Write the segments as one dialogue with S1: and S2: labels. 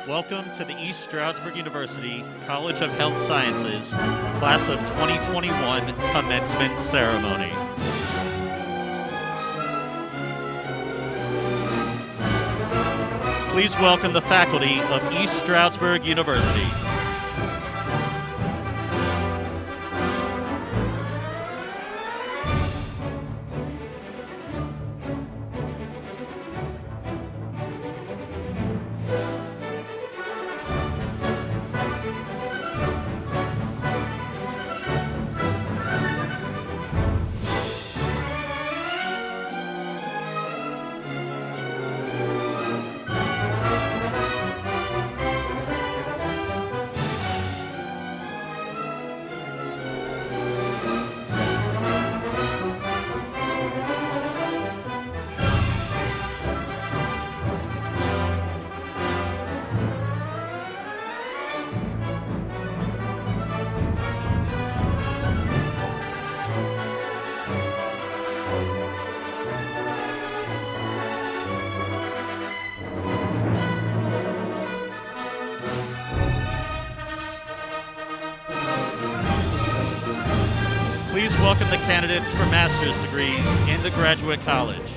S1: Welcome to the East Stroudsburg University College of Health Sciences Class of 2021 Commencement Ceremony. Please welcome the faculty of East Stroudsburg University. Please welcome the candidates for master's degrees in the Graduate College.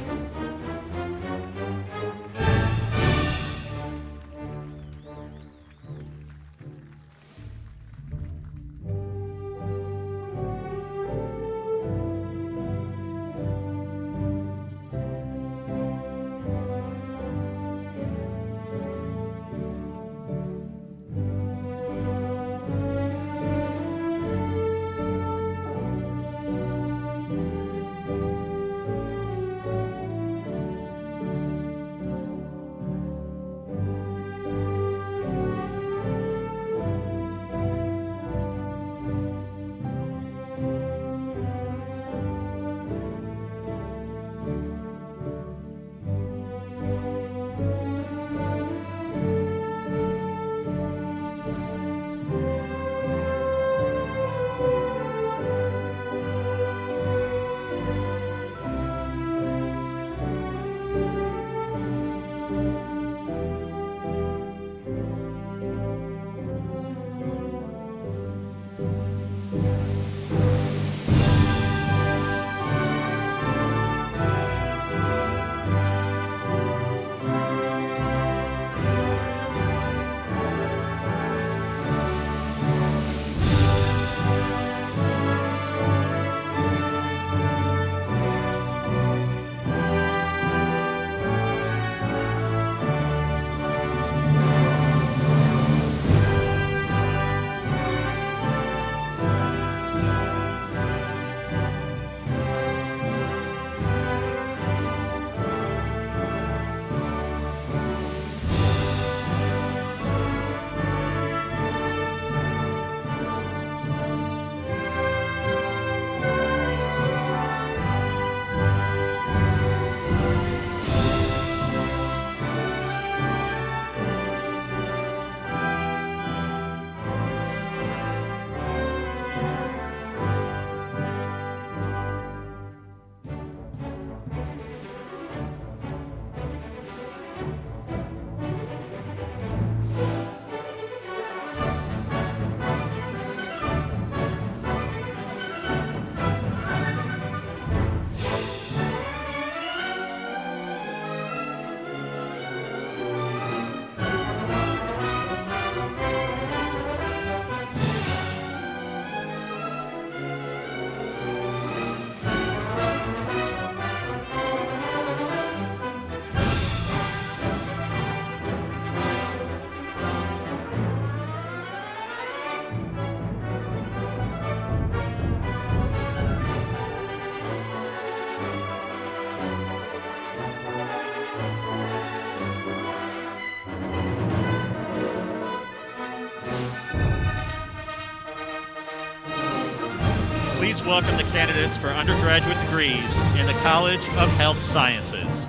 S1: Please welcome the candidates for undergraduate degrees in the College of Health Sciences.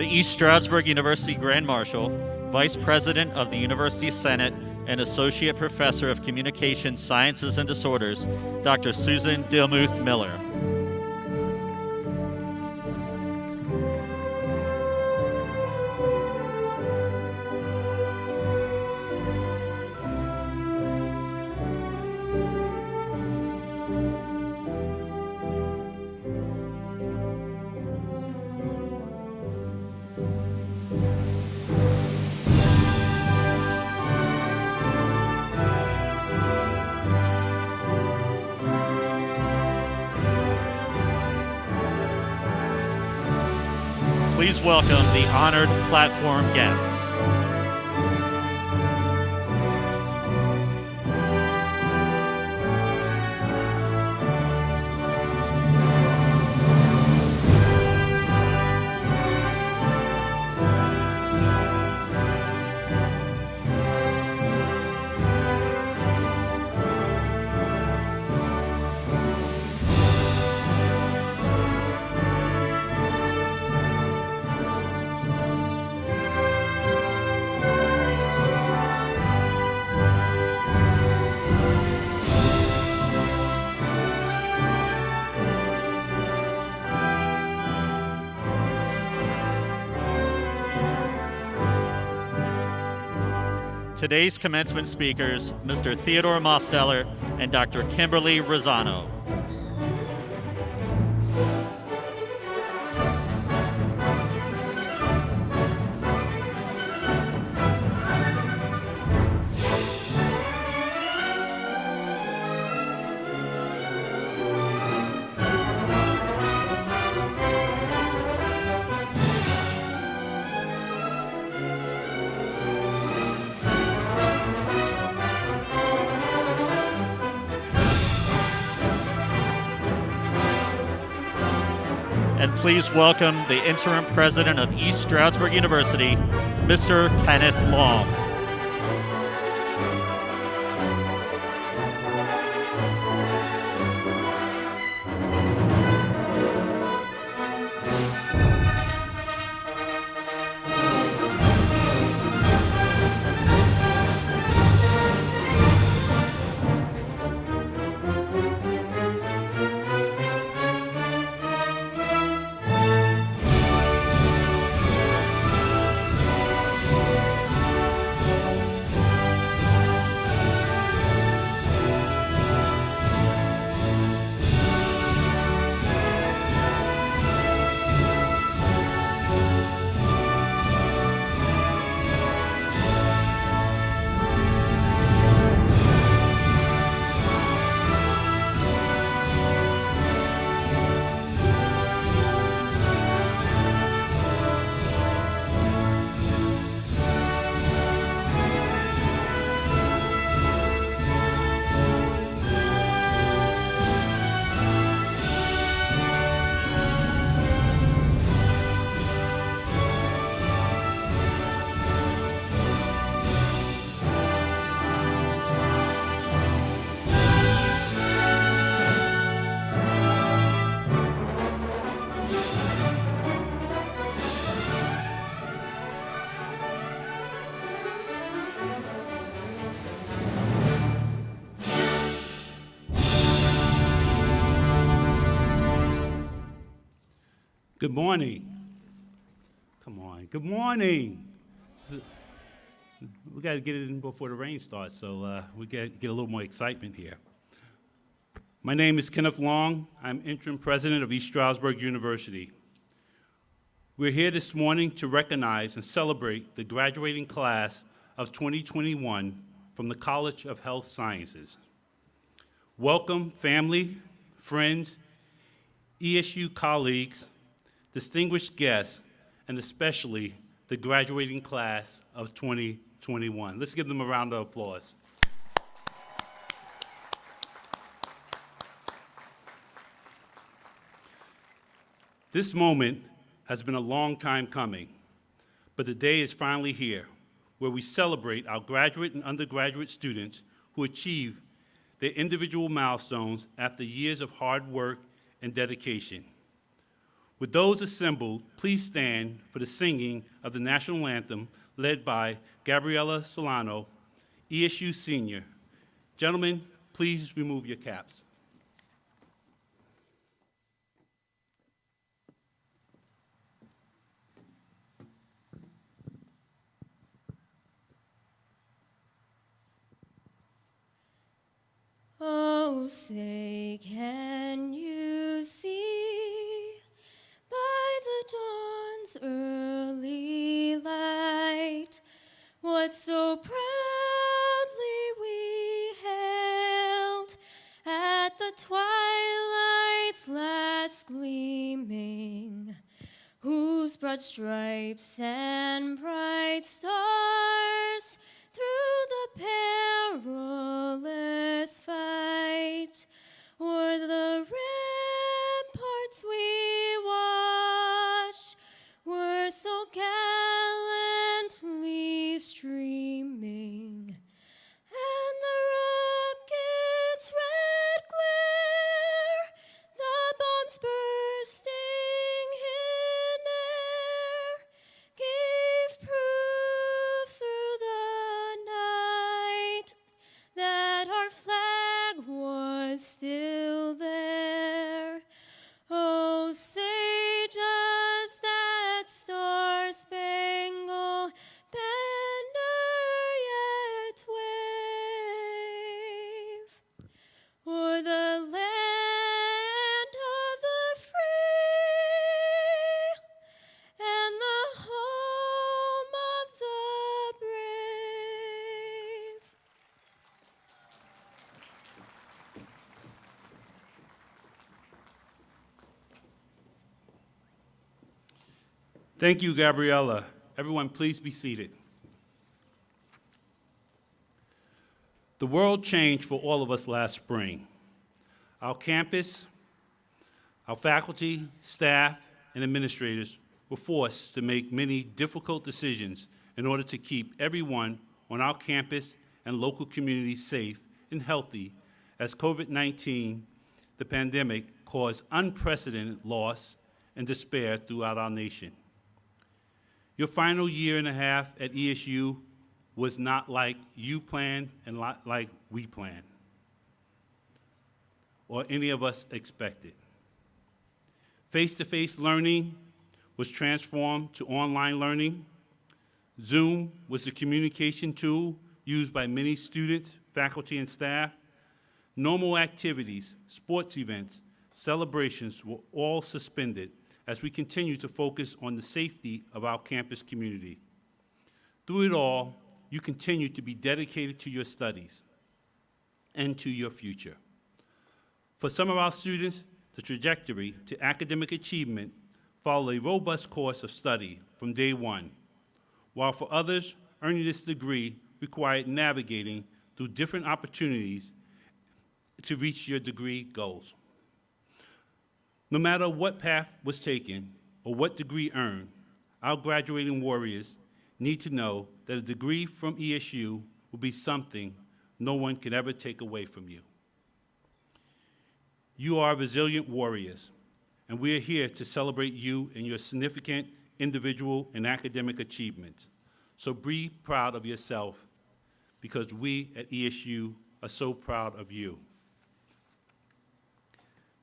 S1: the East Stroudsburg University Grand Marshal, Vice President of the University Senate, and Associate Professor of Communication Sciences and Disorders, Dr. Susan Dilmuth Miller. Please welcome the honored platform guests. Today's commencement speakers, Mr. Theodore Mosteller and Dr. Kimberly Rosano. And please welcome the interim president of East Stroudsburg University, Mr. Kenneth Long.
S2: Good morning. Come on. Good morning. We got to get it in before the rain starts, so we got to get a little more excitement here. My name is Kenneth Long. I'm interim president of East Stroudsburg University. We're here this morning to recognize and celebrate the graduating class of 2021 from the College of Health Sciences. Welcome, family, friends, ESU colleagues, distinguished guests, and especially the graduating class of 2021. Let's give them a round of applause. This moment has been a long time coming, but the day is finally here, where we celebrate our graduate and undergraduate students who achieve their individual milestones after years of hard work and dedication. Would those assembled please stand for the singing of the national anthem led by Gabriella Solano, ESU Senior. Gentlemen, please remove your caps.
S3: Oh, say, can you see by the dawn's early light what so proudly we hailed at the twilight's last gleaming, whose broad stripes and bright stars through the perilous fight o'er the ramparts we watched were so gallantly streaming, and the rocket's red glare, the bombs bursting in air, gave proof through the night that our flag was still there. Oh, say does that star-spangled banner yet wave o'er the land of the free and the home of the brave?
S2: Thank you, Gabriella. Everyone, please be seated. The world changed for all of us last spring. Our campus, our faculty, staff, and administrators were forced to make many difficult decisions in order to keep everyone on our campus and local communities safe and healthy as COVID-19, the pandemic, caused unprecedented loss and despair throughout our nation. Your final year and a half at ESU was not like you planned and not like we planned, or any of us expected. Face-to-face learning was transformed to online learning. Zoom was the communication tool used by many students, faculty, and staff. Normal activities, sports events, celebrations were all suspended as we continue to focus on the safety of our campus community. Through it all, you continue to be dedicated to your studies and to your future. For some of our students, the trajectory to academic achievement followed a robust course of study from day one, while for others, earning this degree required navigating through different opportunities to reach your degree goals. No matter what path was taken or what degree earned, our graduating warriors need to know that a degree from ESU will be something no one can ever take away from you. You are resilient warriors, and we are here to celebrate you and your significant individual and academic achievements. So be proud of yourself, because we at ESU are so proud of you.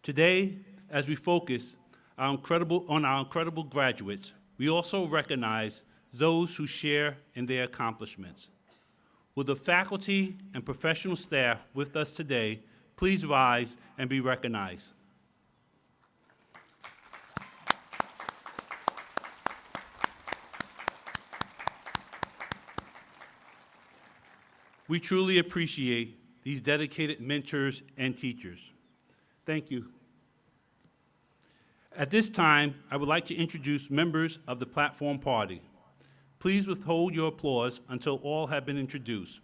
S2: Today, as we focus on our incredible graduates, we also recognize those who share in their accomplishments. Will the faculty and professional staff with us today please rise and be recognized? We truly appreciate these dedicated mentors and teachers. Thank you. At this time, I would like to introduce members of the platform party. Please withhold your applause until all have been introduced.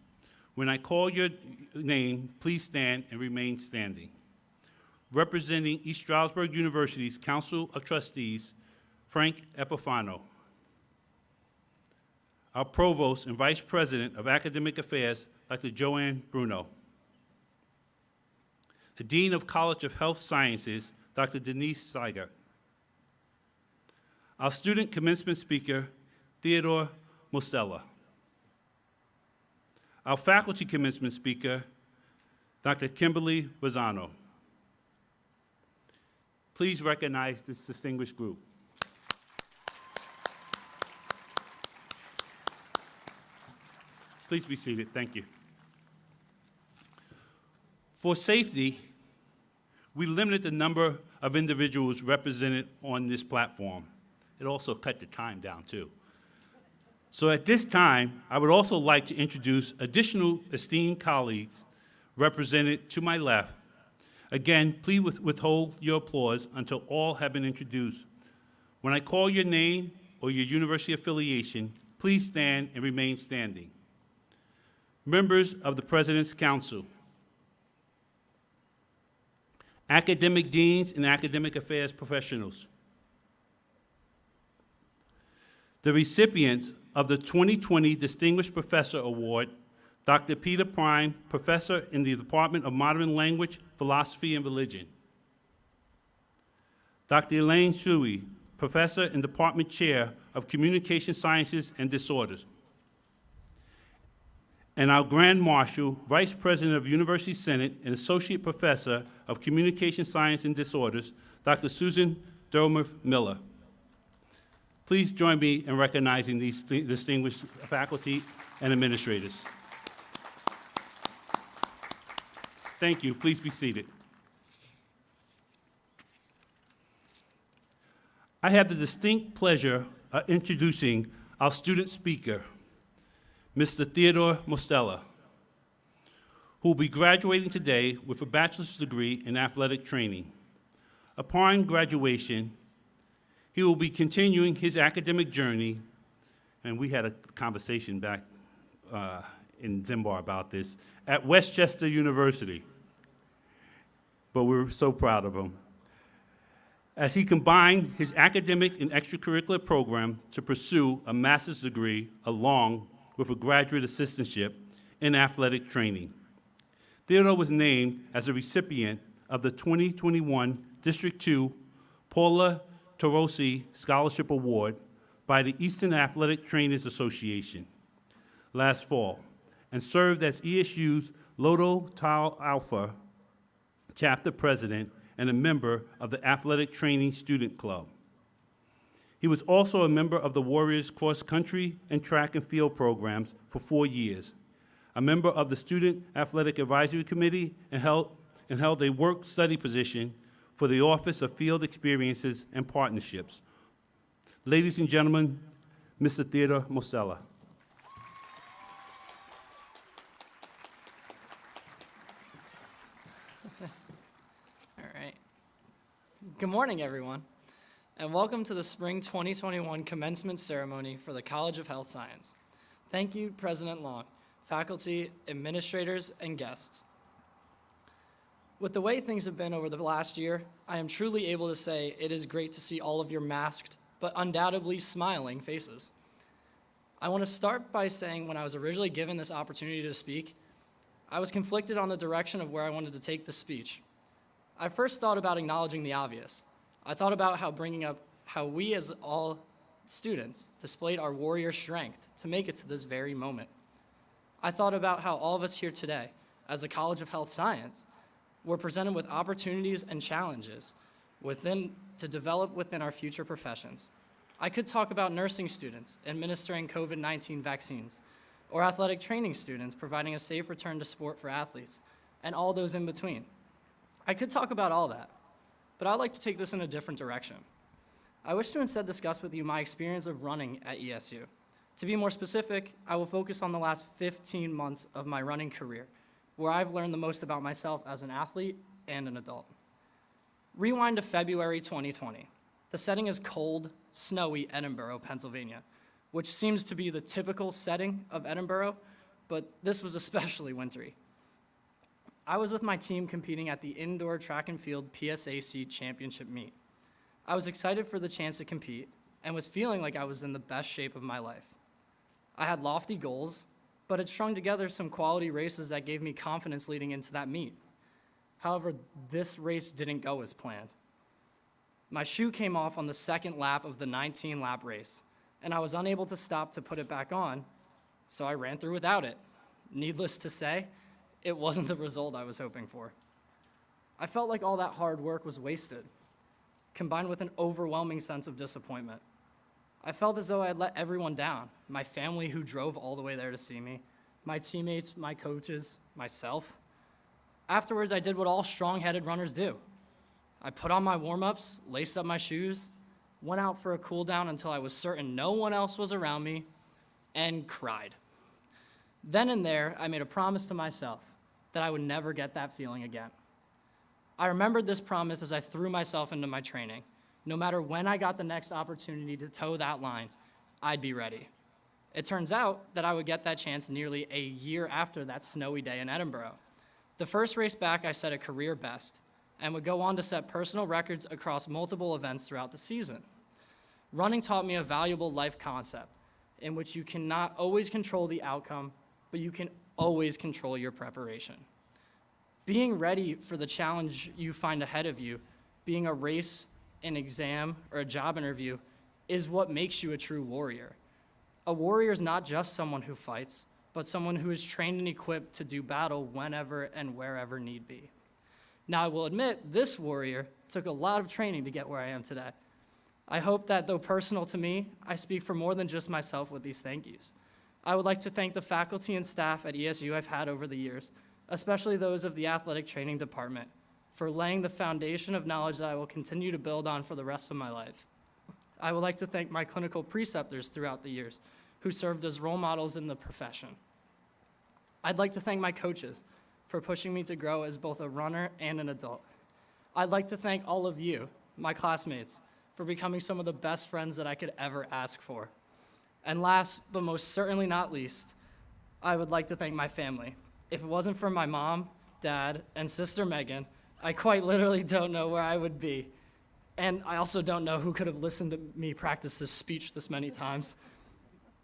S2: When I call your name, please stand and remain standing. Representing East Stroudsburg University's Council of Trustees, Frank Epifano. Our Provost and Vice President of Academic Affairs, Dr. Joanne Bruno. The Dean of College of Health Sciences, Dr. Denise Seigert. Our student commencement speaker, Theodore Mostella. Our faculty commencement speaker, Dr. Kimberly Rosano. Please recognize this distinguished group. Please be seated, thank you. For safety, we limited the number of individuals represented on this platform. It also cut the time down too. So at this time, I would also like to introduce additional esteemed colleagues represented to my left. Again, please withhold your applause until all have been introduced. When I call your name or your university affiliation, please stand and remain standing. Members of the President's Council, academic deans and academic affairs professionals, the recipients of the 2020 Distinguished Professor Award, Dr. Peter Prime, Professor in the Department of Modern Language, Philosophy, and Religion, Dr. Elaine Shuey, Professor and Department Chair of Communication Sciences and Disorders, and our Grand Marshal, Vice President of University Senate and Associate Professor of Communication Science and Disorders, Dr. Susan Delmuth Miller. Please join me in recognizing these distinguished faculty and administrators. Thank you. Please be seated. I have the distinct pleasure of introducing our student speaker, Mr. Theodore Mostella, who will be graduating today with a bachelor's degree in athletic training. Upon graduation, he will be continuing his academic journey, and we had a conversation back in Zimbar about this, at Westchester University. But we're so proud of him, as he combined his academic and extracurricular program to pursue a master's degree along with a graduate assistantship in athletic training. Theodore was named as a recipient of the 2021 District 2 Paula Taurasi Scholarship Award by the Eastern Athletic Trainers Association last fall, and served as ESU's Lodo Tau Alpha chapter president and a member of the Athletic Training Student Club. He was also a member of the Warriors cross-country and track and field programs for 4 years, a member of the Student Athletic Advisory Committee, and held a work-study position for the Office of Field Experiences and Partnerships. Ladies and gentlemen, Mr. Theodore Mostella.
S4: All right. Good morning, everyone, and welcome to the Spring 2021 Commencement Ceremony for the College of Health Science. Thank you, President Long, faculty, administrators, and guests. With the way things have been over the last year, I am truly able to say it is great to see all of your masked, but undoubtedly smiling faces. I want to start by saying when I was originally given this opportunity to speak, I was conflicted on the direction of where I wanted to take the speech. I first thought about acknowledging the obvious. I thought about bringing up how we as all students displayed our warrior strength to make it to this very moment. I thought about how all of us here today, as a College of Health Science, were presented with opportunities and challenges to develop within our future professions. I could talk about nursing students administering COVID-19 vaccines, or athletic training students providing a safe return to sport for athletes, and all those in between. I could talk about all that, but I'd like to take this in a different direction. I wish to instead discuss with you my experience of running at ESU. To be more specific, I will focus on the last 15 months of my running career, where I've learned the most about myself as an athlete and an adult. Rewind to February 2020. The setting is cold, snowy Edinburgh, Pennsylvania, which seems to be the typical setting of Edinburgh, but this was especially wintry. I was with my team competing at the indoor track and field PSAC championship meet. I was excited for the chance to compete and was feeling like I was in the best shape of my life. I had lofty goals, but had strung together some quality races that gave me confidence leading into that meet. However, this race didn't go as planned. My shoe came off on the second lap of the 19-lap race, and I was unable to stop to put it back on, so I ran through without it. Needless to say, it wasn't the result I was hoping for. I felt like all that hard work was wasted, combined with an overwhelming sense of disappointment. I felt as though I had let everyone down, my family who drove all the way there to see me, my teammates, my coaches, myself. Afterwards, I did what all strong-headed runners do. I put on my warm-ups, laced up my shoes, went out for a cool down until I was certain no one else was around me, and cried. Then and there, I made a promise to myself that I would never get that feeling again. I remembered this promise as I threw myself into my training. No matter when I got the next opportunity to toe that line, I'd be ready. It turns out that I would get that chance nearly a year after that snowy day in Edinburgh. The first race back, I set a career best and would go on to set personal records across multiple events throughout the season. Running taught me a valuable life concept in which you cannot always control the outcome, but you can always control your preparation. Being ready for the challenge you find ahead of you, being a race, an exam, or a job interview, is what makes you a true warrior. A warrior is not just someone who fights, but someone who is trained and equipped to do battle whenever and wherever need be. Now, I will admit, this warrior took a lot of training to get where I am today. I hope that, though personal to me, I speak for more than just myself with these thank yous. I would like to thank the faculty and staff at ESU I've had over the years, especially those of the athletic training department, for laying the foundation of knowledge that I will continue to build on for the rest of my life. I would like to thank my clinical preceptors throughout the years, who served as role models in the profession. I'd like to thank my coaches for pushing me to grow as both a runner and an adult. I'd like to thank all of you, my classmates, for becoming some of the best friends that I could ever ask for. And last, but most certainly not least, I would like to thank my family. If it wasn't for my mom, dad, and sister Megan, I quite literally don't know where I would be. And I also don't know who could have listened to me practice this speech this many times.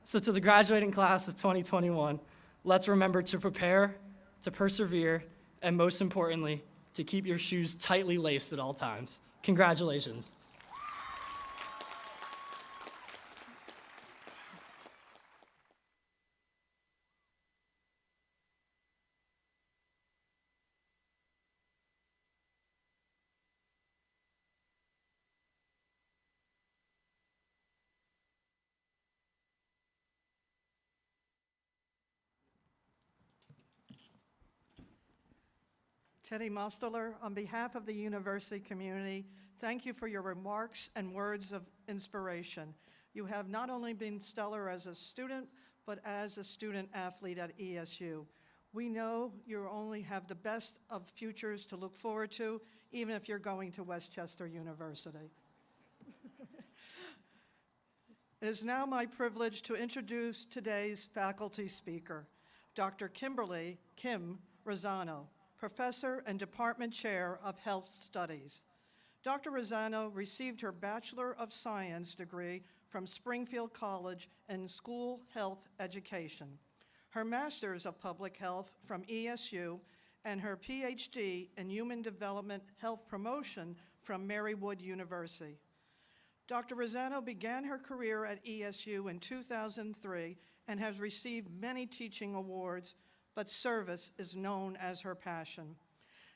S4: So to the graduating class of 2021, let's remember to prepare, to persevere, and most importantly, to keep your shoes tightly laced at all times. Congratulations.
S5: Teddy Mosteller, on behalf of the university community, thank you for your remarks and words of inspiration. You have not only been stellar as a student, but as a student athlete at ESU. We know you only have the best of futures to look forward to, even if you're going to Westchester University. It is now my privilege to introduce today's faculty speaker, Dr. Kim Rosano, Professor and Department Chair of Health Studies. Dr. Rosano received her Bachelor of Science degree from Springfield College in School Health Education, her Master's of Public Health from ESU, and her PhD in Human Development Health Promotion from Marywood University. Dr. Rosano began her career at ESU in 2003 and has received many teaching awards, but service is known as her passion.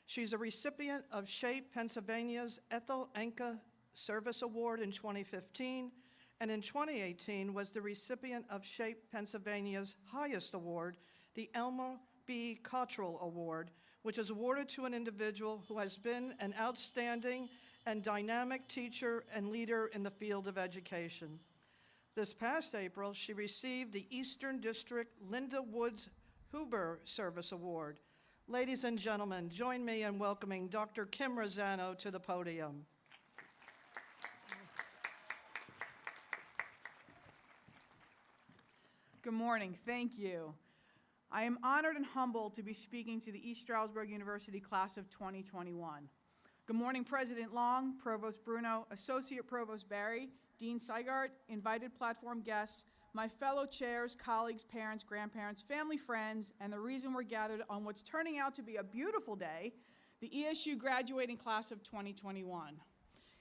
S5: She's a recipient of SHAPE Pennsylvania's Ethel Enka Service Award in 2015, and in 2018 was the recipient of SHAPE Pennsylvania's highest award, the Alma B. Cottrell Award, which is awarded to an individual who has been an outstanding and dynamic teacher and leader in the field of education. This past April, she received the Eastern District Linda Woods Huber Service Award. Ladies and gentlemen, join me in welcoming Dr. Kim Rosano to the podium.
S6: Good morning, thank you. I am honored and humbled to be speaking to the East Stroudsburg University class of 2021. Good morning, President Long, Provost Bruno, Associate Provost Barry, Dean Seigart, invited platform guests, my fellow chairs, colleagues, parents, grandparents, family, friends, and the reason we're gathered on what's turning out to be a beautiful day, the ESU graduating class of 2021.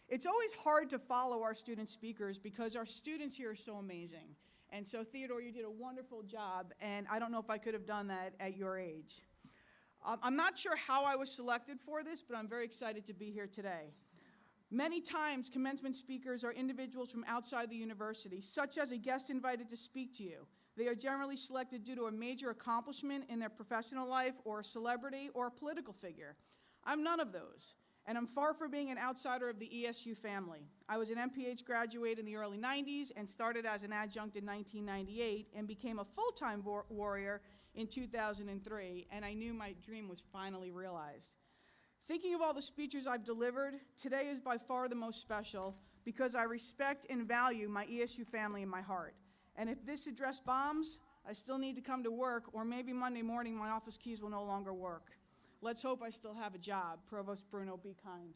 S6: It's always hard to follow our student speakers because our students here are so amazing. And so, Theodore, you did a wonderful job, and I don't know if I could have done that at your age. I'm not sure how I was selected for this, but I'm very excited to be here today. Many times, commencement speakers are individuals from outside the university, such as a guest invited to speak to you. They are generally selected due to a major accomplishment in their professional life, or a celebrity, or a political figure. I'm none of those, and I'm far from being an outsider of the ESU family. I was an MPH graduate in the early 90s and started as an adjunct in 1998 and became a full-time warrior in 2003, and I knew my dream was finally realized. Thinking of all the speeches I've delivered, today is by far the most special because I respect and value my ESU family in my heart. And if this address bombs, I still need to come to work, or maybe Monday morning my office keys will no longer work. Let's hope I still have a job. Provost Bruno, be kind.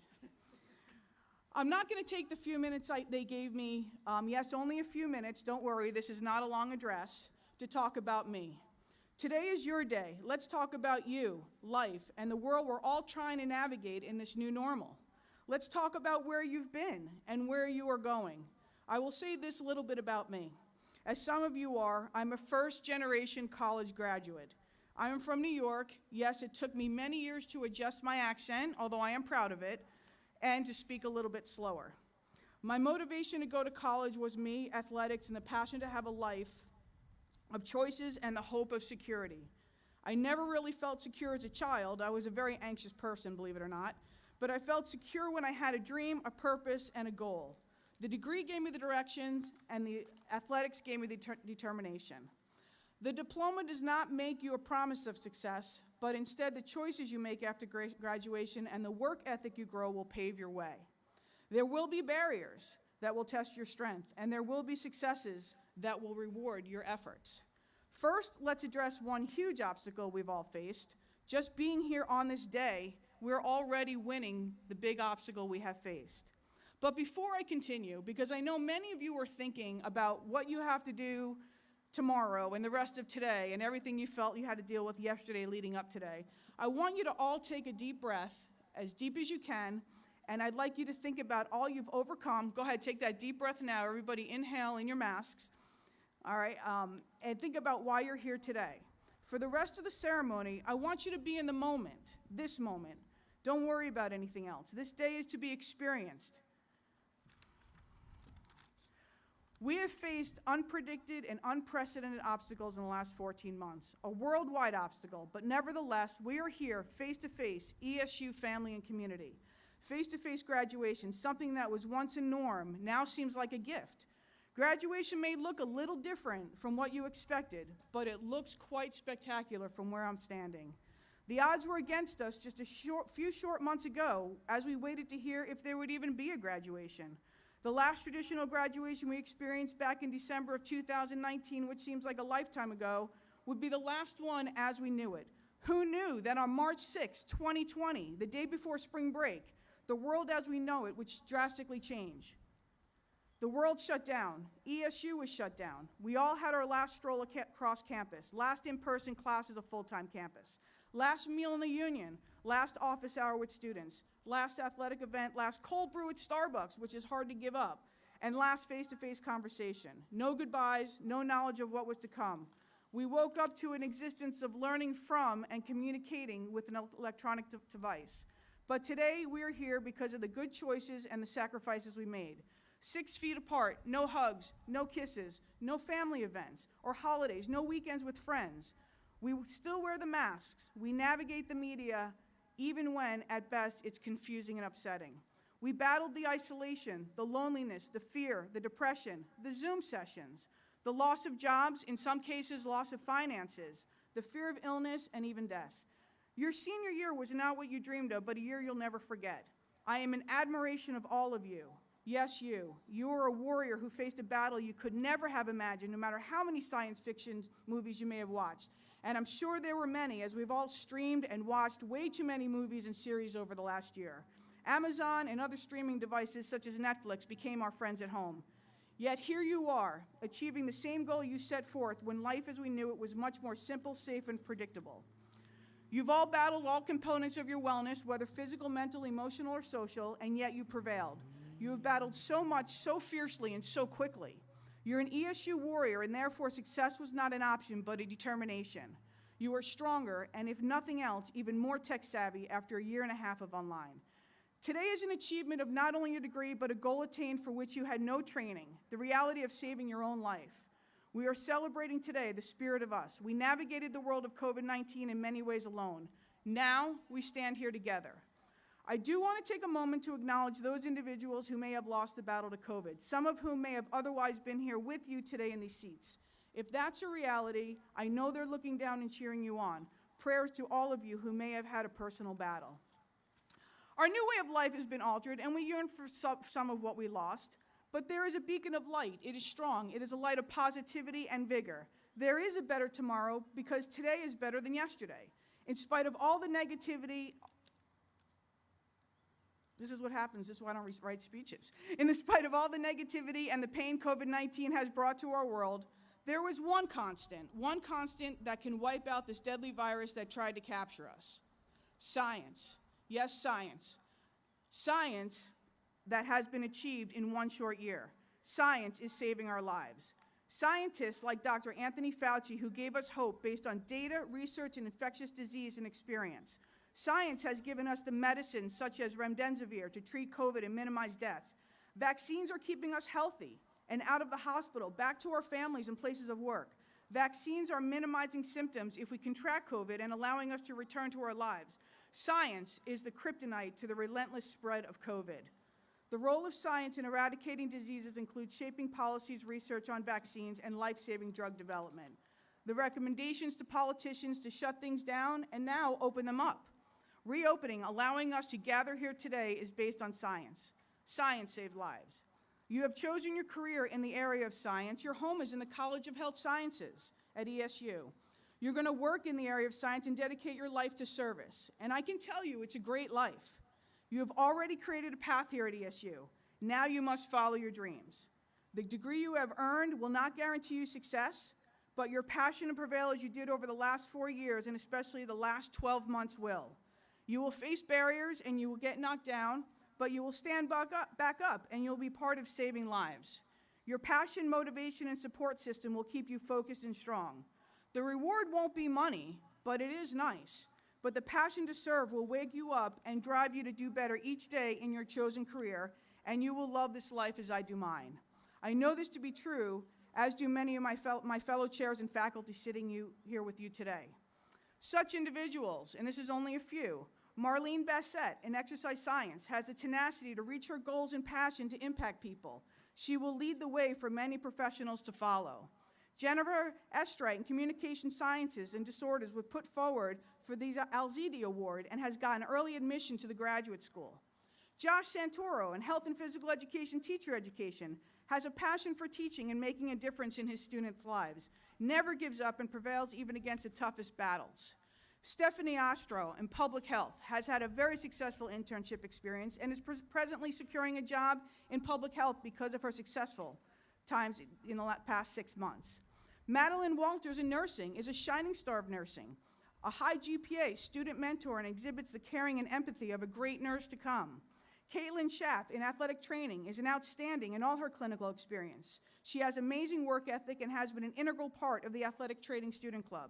S6: I'm not going to take the few minutes they gave me, yes, only a few minutes, don't worry, this is not a long address, to talk about me. Today is your day. Let's talk about you, life, and the world we're all trying to navigate in this new normal. Let's talk about where you've been and where you are going. I will say this little bit about me. As some of you are, I'm a first-generation college graduate. I am from New York. Yes, it took me many years to adjust my accent, although I am proud of it, and to speak a little bit slower. My motivation to go to college was me, athletics, and the passion to have a life of choices and the hope of security. I never really felt secure as a child. I was a very anxious person, believe it or not, but I felt secure when I had a dream, a purpose, and a goal. The degree gave me the directions, and the athletics gave me the determination. The diploma does not make you a promise of success, but instead the choices you make after graduation and the work ethic you grow will pave your way. There will be barriers that will test your strength, and there will be successes that will reward your efforts. First, let's address one huge obstacle we've all faced. Just being here on this day, we're already winning the big obstacle we have faced. But before I continue, because I know many of you are thinking about what you have to do tomorrow and the rest of today and everything you felt you had to deal with yesterday leading up today, I want you to all take a deep breath, as deep as you can, and I'd like you to think about all you've overcome. Go ahead, take that deep breath now. Everybody inhale in your masks. All right, and think about why you're here today. For the rest of the ceremony, I want you to be in the moment, this moment. Don't worry about anything else. This day is to be experienced. We have faced unpredicted and unprecedented obstacles in the last 14 months, a worldwide obstacle, but nevertheless, we are here face-to-face, ESU family and community. Face-to-face graduation, something that was once a norm, now seems like a gift. Graduation may look a little different from what you expected, but it looks quite spectacular from where I'm standing. The odds were against us just a few short months ago as we waited to hear if there would even be a graduation. The last traditional graduation we experienced back in December of 2019, which seems like a lifetime ago, would be the last one as we knew it. Who knew that on March 6, 2020, the day before spring break, the world as we know it would drastically change? The world shut down. ESU was shut down. We all had our last stroll across campus, last in-person class as a full-time campus, last meal in the union, last office hour with students, last athletic event, last cold brew at Starbucks, which is hard to give up, and last face-to-face conversation. No goodbyes, no knowledge of what was to come. We woke up to an existence of learning from and communicating with an electronic device. But today we are here because of the good choices and the sacrifices we made. 6 feet apart, no hugs, no kisses, no family events or holidays, no weekends with friends. We still wear the masks. We navigate the media, even when, at best, it's confusing and upsetting. We battled the isolation, the loneliness, the fear, the depression, the Zoom sessions, the loss of jobs, in some cases, loss of finances, the fear of illness, and even death. Your senior year was not what you dreamed of, but a year you'll never forget. I am in admiration of all of you. Yes, you. You are a warrior who faced a battle you could never have imagined, no matter how many science fiction movies you may have watched. And I'm sure there were many, as we've all streamed and watched way too many movies and series over the last year. Amazon and other streaming devices such as Netflix became our friends at home. Yet here you are, achieving the same goal you set forth when life as we knew it was much more simple, safe, and predictable. You've all battled all components of your wellness, whether physical, mental, emotional, or social, and yet you prevailed. You have battled so much, so fiercely, and so quickly. You're an ESU warrior, and therefore success was not an option, but a determination. You are stronger, and if nothing else, even more tech-savvy after a year and a half of online. Today is an achievement of not only your degree, but a goal attained for which you had no training, the reality of saving your own life. We are celebrating today the spirit of us. We navigated the world of COVID-19 in many ways alone. Now, we stand here together. I do want to take a moment to acknowledge those individuals who may have lost the battle to COVID, some of whom may have otherwise been here with you today in these seats. If that's a reality, I know they're looking down and cheering you on. Prayers to all of you who may have had a personal battle. Our new way of life has been altered, and we yearn for some of what we lost. But there is a beacon of light. It is strong. It is a light of positivity and vigor. There is a better tomorrow because today is better than yesterday. In spite of all the negativity, this is what happens. This is why I don't write speeches. In spite of all the negativity and the pain COVID-19 has brought to our world, there was one constant that can wipe out this deadly virus that tried to capture us. Science. Yes, science. Science that has been achieved in one short year. Science is saving our lives. Scientists like Dr. Anthony Fauci, who gave us hope based on data, research, and infectious disease and experience. Science has given us the medicines such as remdesivir to treat COVID and minimize death. Vaccines are keeping us healthy and out of the hospital, back to our families and places of work. Vaccines are minimizing symptoms if we contract COVID and allowing us to return to our lives. Science is the kryptonite to the relentless spread of COVID. The role of science in eradicating diseases includes shaping policies, research on vaccines, and life-saving drug development. The recommendations to politicians to shut things down and now open them up. Reopening, allowing us to gather here today, is based on science. Science saved lives. You have chosen your career in the area of science. Your home is in the College of Health Sciences at ESU. You're going to work in the area of science and dedicate your life to service. And I can tell you it's a great life. You have already created a path here at ESU. Now you must follow your dreams. The degree you have earned will not guarantee you success, but your passion to prevail as you did over the last 4 years, and especially the last 12 months will. You will face barriers and you will get knocked down, but you will stand back up and you'll be part of saving lives. Your passion, motivation, and support system will keep you focused and strong. The reward won't be money, but it is nice. But the passion to serve will wake you up and drive you to do better each day in your chosen career, and you will love this life as I do mine. I know this to be true, as do many of my fellow chairs and faculty sitting here with you today. Such individuals, and this is only a few, Marlene Bassett in exercise science has the tenacity to reach her goals and passion to impact people. She will lead the way for many professionals to follow. Jennifer Estrite in Communication Sciences and Disorders was put forward for the Alzidi Award and has gotten early admission to the graduate school. Josh Santoro in Health and Physical Education Teacher Education has a passion for teaching and making a difference in his students' lives, never gives up and prevails even against the toughest battles. Stephanie Ostro in Public Health has had a very successful internship experience and is presently securing a job in public health because of her successful times in the past 6 months. Madeline Walters in nursing is a shining star of nursing, a high GPA, student mentor, and exhibits the caring and empathy of a great nurse to come. Caitlin Schaff in athletic training is an outstanding in all her clinical experience. She has amazing work ethic and has been an integral part of the athletic training student club.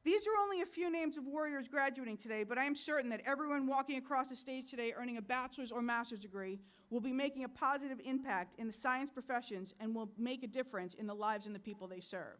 S6: These are only a few names of warriors graduating today, but I am certain that everyone walking across the stage today earning a bachelor's or master's degree will be making a positive impact in the science professions and will make a difference in the lives and the people they serve.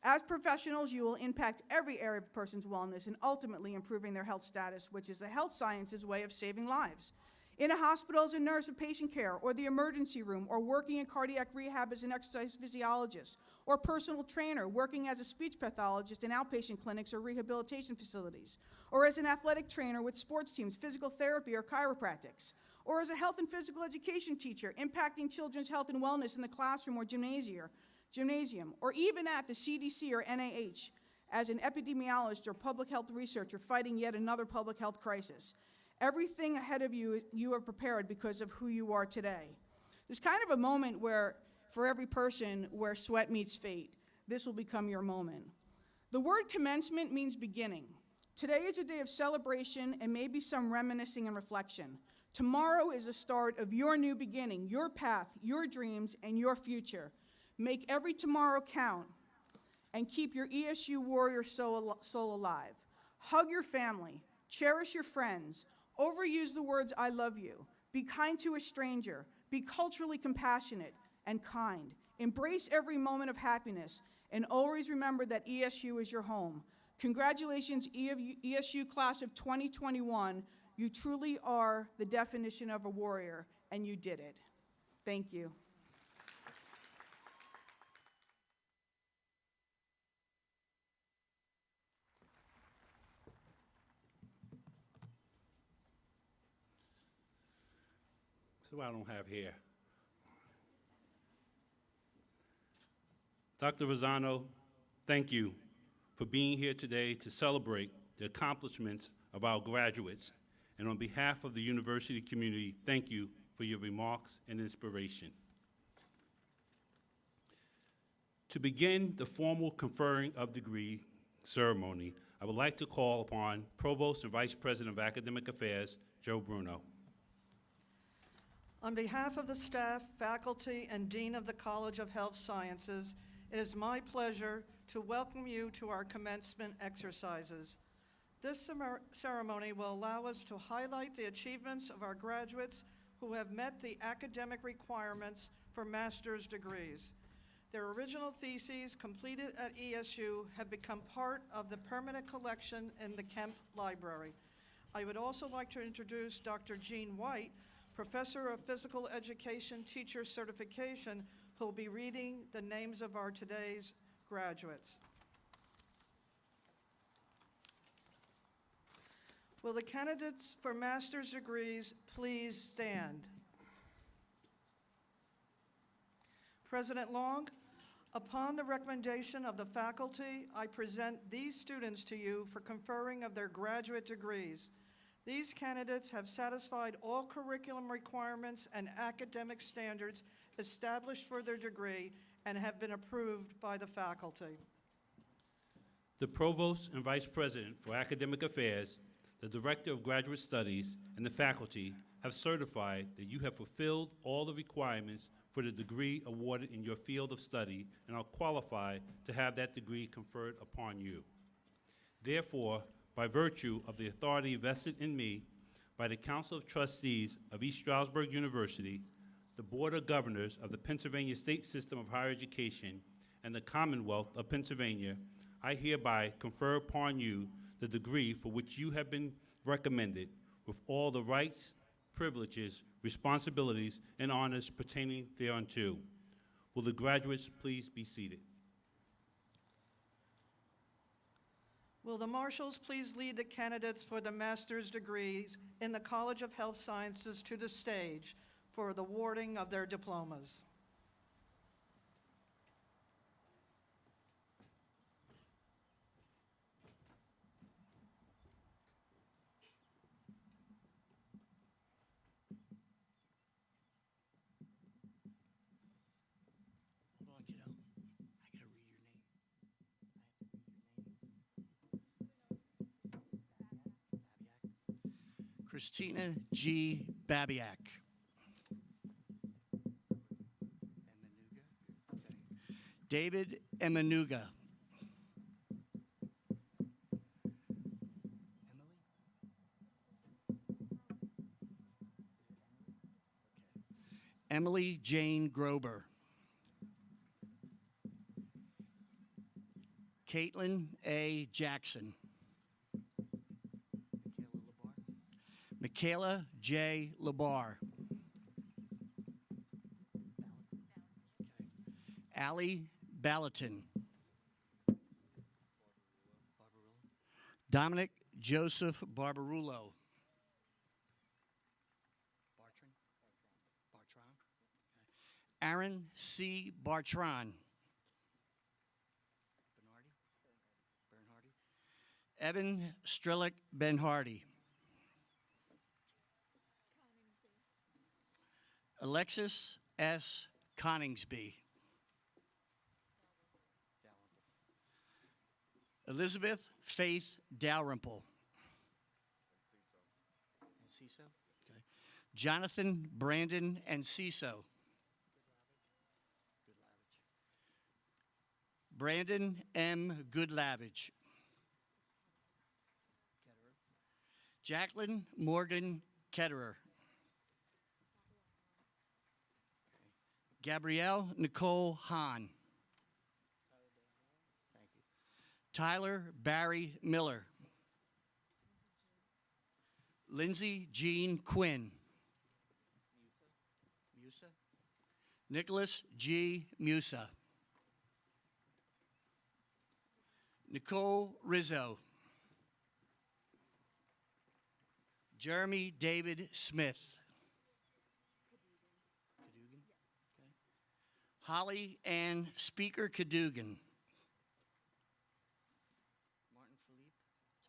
S6: As professionals, you will impact every area of a person's wellness and ultimately improving their health status, which is the health sciences way of saving lives. In a hospital as a nurse of patient care, or the emergency room, or working in cardiac rehab as an exercise physiologist, or personal trainer working as a speech pathologist in outpatient clinics or rehabilitation facilities, or as an athletic trainer with sports teams, physical therapy, or chiropractics, or as a health and physical education teacher impacting children's health and wellness in the classroom or gymnasium, or even at the CDC or NIH as an epidemiologist or public health researcher fighting yet another public health crisis. Everything ahead of you, you are prepared because of who you are today. There's kind of a moment where, for every person, where sweat meets fate. This will become your moment. The word commencement means beginning. Today is a day of celebration and maybe some reminiscing and reflection. Tomorrow is the start of your new beginning, your path, your dreams, and your future. Make every tomorrow count and keep your ESU warrior soul alive. Hug your family, cherish your friends, overuse the words "I love you," be kind to a stranger, be culturally compassionate and kind. Embrace every moment of happiness, and always remember that ESU is your home. Congratulations, ESU class of 2021. You truly are the definition of a warrior, and you did it. Thank you.
S2: So I don't have hair. Dr. Rosano, thank you for being here today to celebrate the accomplishments of our graduates. And on behalf of the university community, thank you for your remarks and inspiration. To begin the formal conferring of degree ceremony, I would like to call upon Provost and Vice President of Academic Affairs, Joe Bruno.
S5: On behalf of the staff, faculty, and Dean of the College of Health Sciences, it is my pleasure to welcome you to our commencement exercises. This ceremony will allow us to highlight the achievements of our graduates who have met the academic requirements for master's degrees. Their original theses completed at ESU have become part of the permanent collection in the Kemp Library. I would also like to introduce Dr. Jean White, Professor of Physical Education Teacher Certification, who will be reading the names of our today's graduates. Will the candidates for master's degrees please stand? President Long, upon the recommendation of the faculty, I present these students to you for conferring of their graduate degrees. These candidates have satisfied all curriculum requirements and academic standards established for their degree and have been approved by the faculty.
S2: The Provost and Vice President for Academic Affairs, the Director of Graduate Studies, and the faculty have certified that you have fulfilled all the requirements for the degree awarded in your field of study and are qualified to have that degree conferred upon you. Therefore, by virtue of the authority vested in me by the Council of Trustees of East Stroudsburg University, the Board of Governors of the Pennsylvania State System of Higher Education, and the Commonwealth of Pennsylvania, I hereby confer upon you the degree for which you have been recommended, with all the rights, privileges, responsibilities, and honors pertaining thereunto. Will the graduates please be seated?
S5: Will the marshals please lead the candidates for the master's degrees in the College of Health Sciences to the stage for the awarding of their diplomas?
S7: Hold on, kiddo. I gotta read your name. Christina G. Babiak. David Emanuga. Emily Jane Grober. Caitlin A. Jackson. Michaela J. Labar. Allie Ballatin. Dominic Joseph Barbarullo. Aaron C. Bartran. Evan Strelick Benhardy. Alexis S. Coningsby. Elizabeth Faith Dalrymple. Okay. Jonathan Brandon Enciso. Brandon M. Goodlavage. Jacqueline Morgan Ketterer. Gabrielle Nicole Hahn. Thank you. Tyler Barry Miller. Lindsay Jean Quinn. Musa. Nicholas G. Musa. Nicole Rizzo. Jeremy David Smith. Cadugan? Okay. Holly Ann Speaker Cadugan. Martin Felipe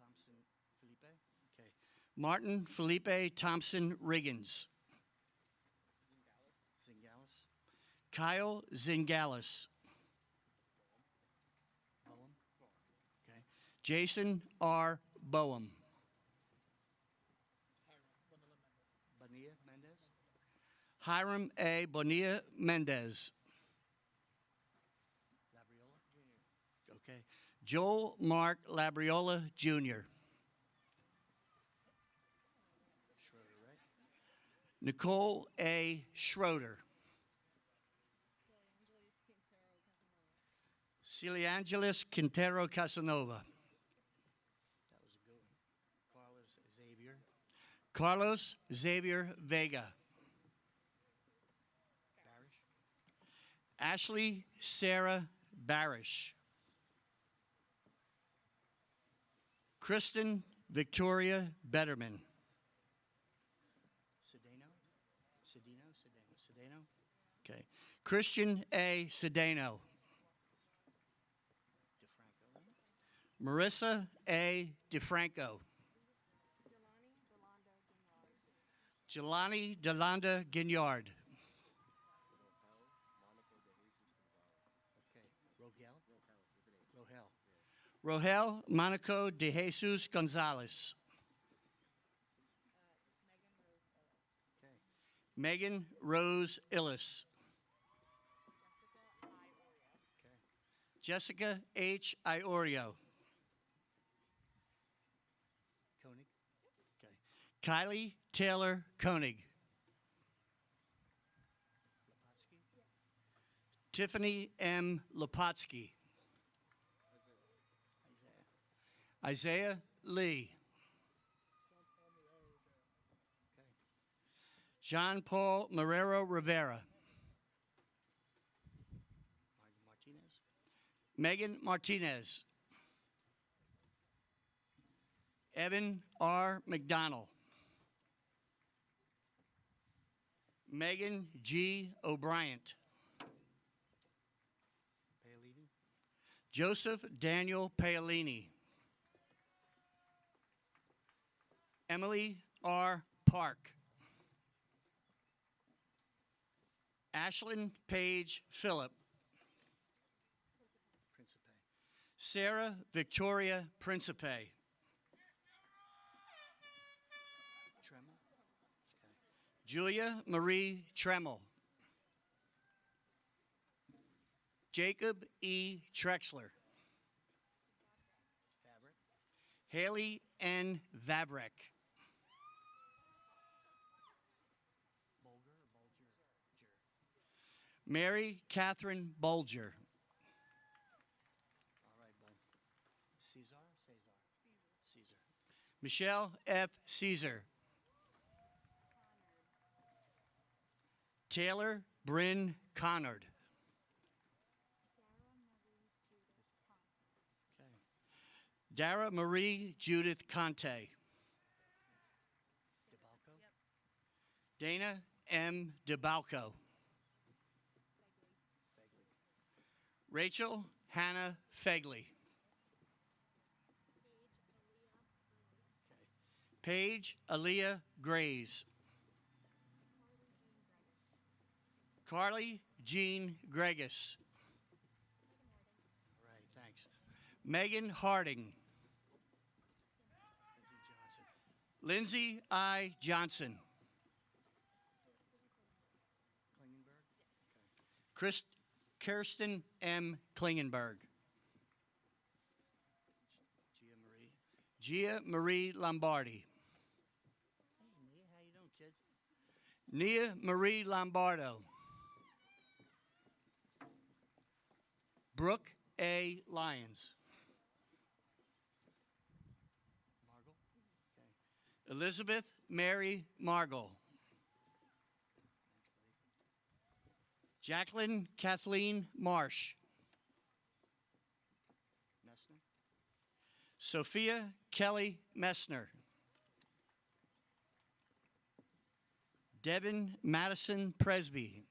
S7: Thompson Felipe? Okay. Martin Felipe Thompson Riggins. Zingalis. Kyle Zingalis. Boehm. Okay. Jason R. Boehm. Bonilla Mendez. Hiram A. Bonilla Mendez. Labriola Jr. Okay. Joel Mark Labriola Jr. Schroeder, right? Nicole A. Schroeder. Celiangelis Quintero Casanova. That was a good one. Carlos Xavier Vega. Barish. Ashley Sarah Barish. Kristen Victoria Betterman. Cedeno? Okay. Christian A. Cedeno. Marissa A. DeFranco. Jelani Delanda Gignard. Okay. Rohel Monaco de Jesus Gonzalez. Okay. Megan Rose Illis. Okay. Jessica H. Iorio. Koenig. Okay. Kylie Taylor Koenig. Tiffany M. Lopatsky. Isaiah Lee. Jean Paul Marrero Rivera. Megan Martinez. Evan R. McDonald. Megan G. O'Brien. Joseph Daniel Paolini. Emily R. Park. Ashlyn Page Phillip. Sarah Victoria Principe. Julia Marie Tremmel. Jacob E. Trexler. Haley N. Vavrek. Mary Catherine Bolger. All right, bud. Caesar. Michelle F. Caesar. Taylor Bryn Connard. Okay. Dara Marie Judith Conte. Dana M. DeBalco. Rachel Hannah Fegley. Paige Aaliyah Grays. Carly Jean Gregus. All right, thanks. Megan Harding. Lindsay I. Johnson. Kirsten M. Klingenberg. Gia Marie Lombardi. Hey, Nia, how you doing, kid? Nia Marie Lombardo. Brooke A. Lyons. Margot? Okay. Elizabeth Mary Margot. Jacqueline Kathleen Marsh. Messner. Sophia Kelly Messner. Devin Madison Presby.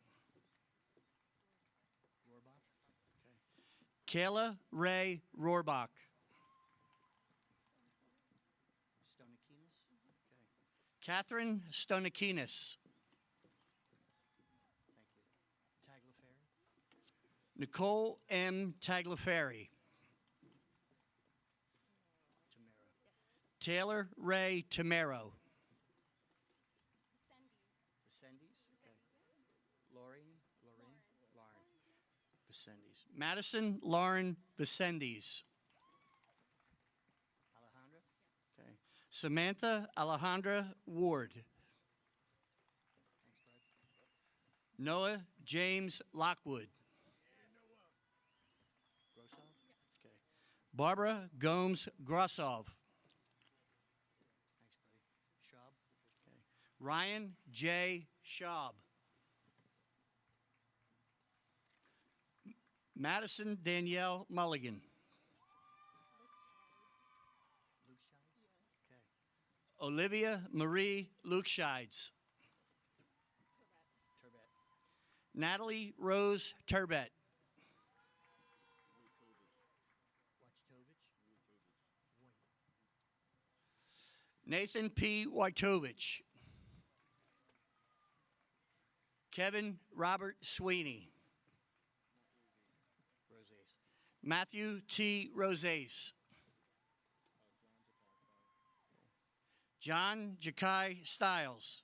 S7: Okay. Kayla Ray Rohrbach. Stonekinis. Okay. Catherine Stonekinis. Nicole M. Tagliaferri. Taylor Ray Tamero. Lauren. Vicendes. Madison Lauren Vicendes. Alejandra. Okay. Samantha Alejandra Ward. Thanks, bud. Noah James Lockwood. Okay. Barbara Gomes Grossov. Thanks, buddy. Schaub. Okay. Ryan J. Schaub. Madison Danielle Mulligan. Okay. Olivia Marie Lukescheids. Natalie Rose Turbett. Nathan P. Wojtovich. Kevin Robert Sweeney. Matthew T. Rosales. John Jakai Stiles.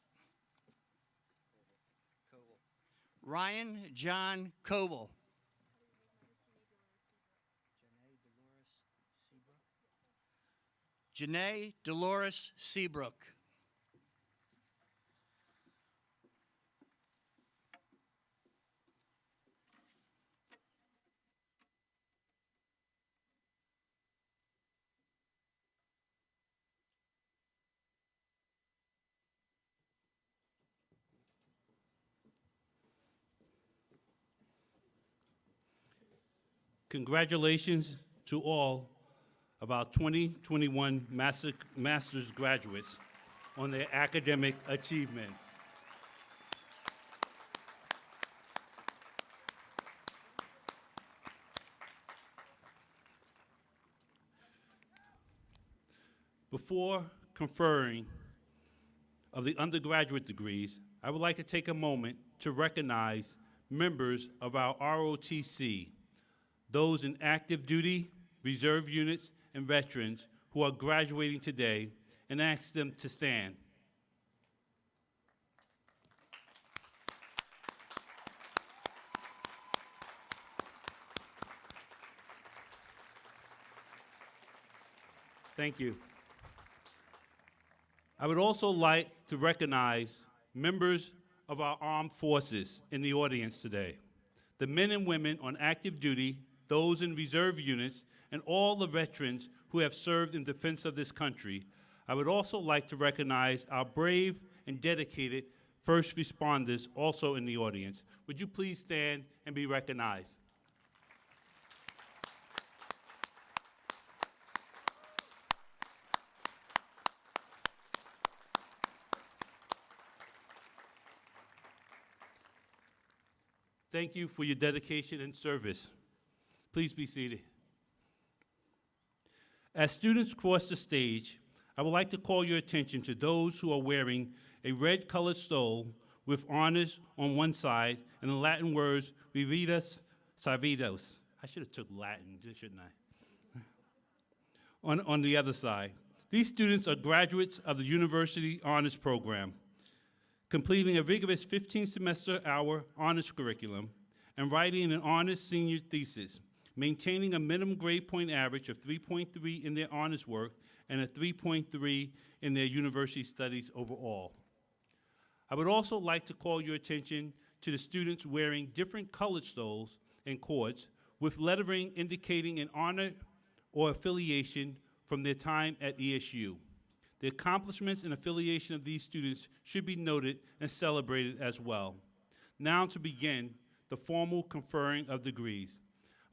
S7: Ryan John Coble. Janae Dolores Seabrook.
S2: Congratulations to all of our 2021 master's graduates on their academic achievements. Before conferring of the undergraduate degrees, I would like to take a moment to recognize members of our ROTC, those in active duty, reserve units, and veterans who are graduating today, and ask them to stand. Thank you. I would also like to recognize members of our armed forces in the audience today, the men and women on active duty, those in reserve units, and all the veterans who have served in defense of this country. I would also like to recognize our brave and dedicated first responders also in the audience. Would you please stand and be recognized? Thank you for your dedication and service. Please be seated. As students cross the stage, I would like to call your attention to those who are wearing a red-colored stole with honors on one side and the Latin words Vivitas Salvidos. I should have took Latin, shouldn't I? On the other side. These students are graduates of the University Honors Program, completing a rigorous 15-semester hour honors curriculum and writing an honors senior thesis, maintaining a minimum grade point average of 3.3 in their honors work and a 3.3 in their university studies overall. I would also like to call your attention to the students wearing different colored stoles and cords with lettering indicating an honor or affiliation from their time at ESU. The accomplishments and affiliation of these students should be noted and celebrated as well. Now to begin the formal conferring of degrees.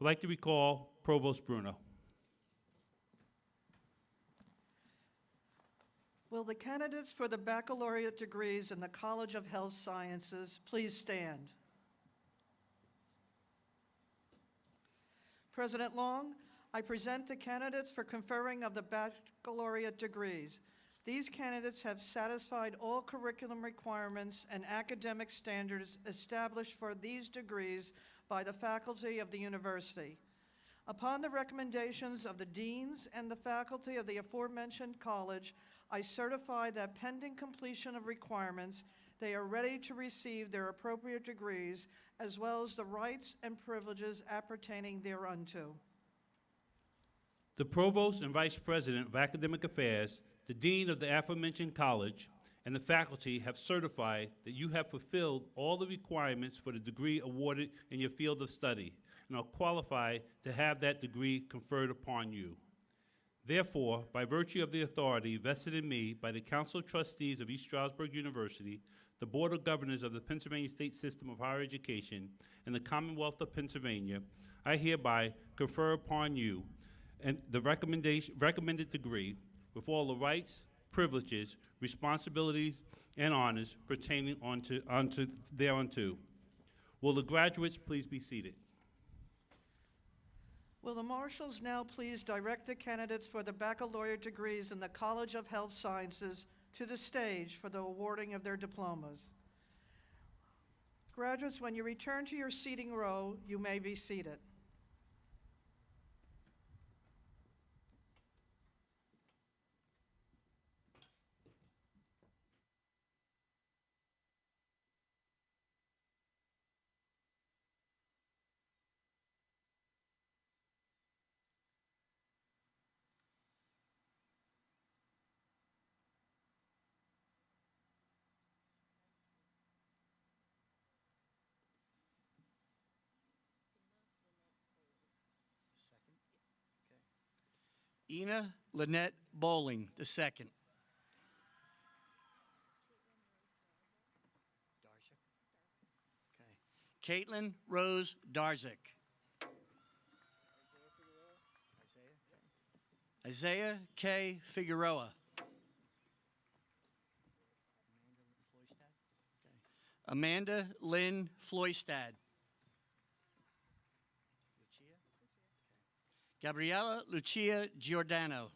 S2: I'd like to recall Provost Bruno.
S5: Will the candidates for the baccalaureate degrees in the College of Health Sciences please stand? President Long, I present the candidates for conferring of the baccalaureate degrees. These candidates have satisfied all curriculum requirements and academic standards established for these degrees by the faculty of the university. Upon the recommendations of the deans and the faculty of the aforementioned college, I certify that pending completion of requirements, they are ready to receive their appropriate degrees, as well as the rights and privileges appertaining thereunto.
S2: The Provost and Vice President of Academic Affairs, the Dean of the aforementioned college, and the faculty have certified that you have fulfilled all the requirements for the degree awarded in your field of study and are qualified to have that degree conferred upon you. Therefore, by virtue of the authority vested in me by the Council of Trustees of East Stroudsburg University, the Board of Governors of the Pennsylvania State System of Higher Education, and the Commonwealth of Pennsylvania, I hereby confer upon you and the recommended degree with all the rights, privileges, responsibilities, and honors pertaining thereunto. Will the graduates please be seated?
S5: Will the marshals now please direct the candidates for the baccalaureate degrees in the College of Health Sciences to the stage for the awarding of their diplomas. Graduates, when you return to your seating row, you may be seated.
S7: Ina Lynette Bowling, the second. Okay. Caitlin Rose Darzik. Isaiah K. Figueroa. Amanda Lynn Floystad. Gabriela Lucia Giordano.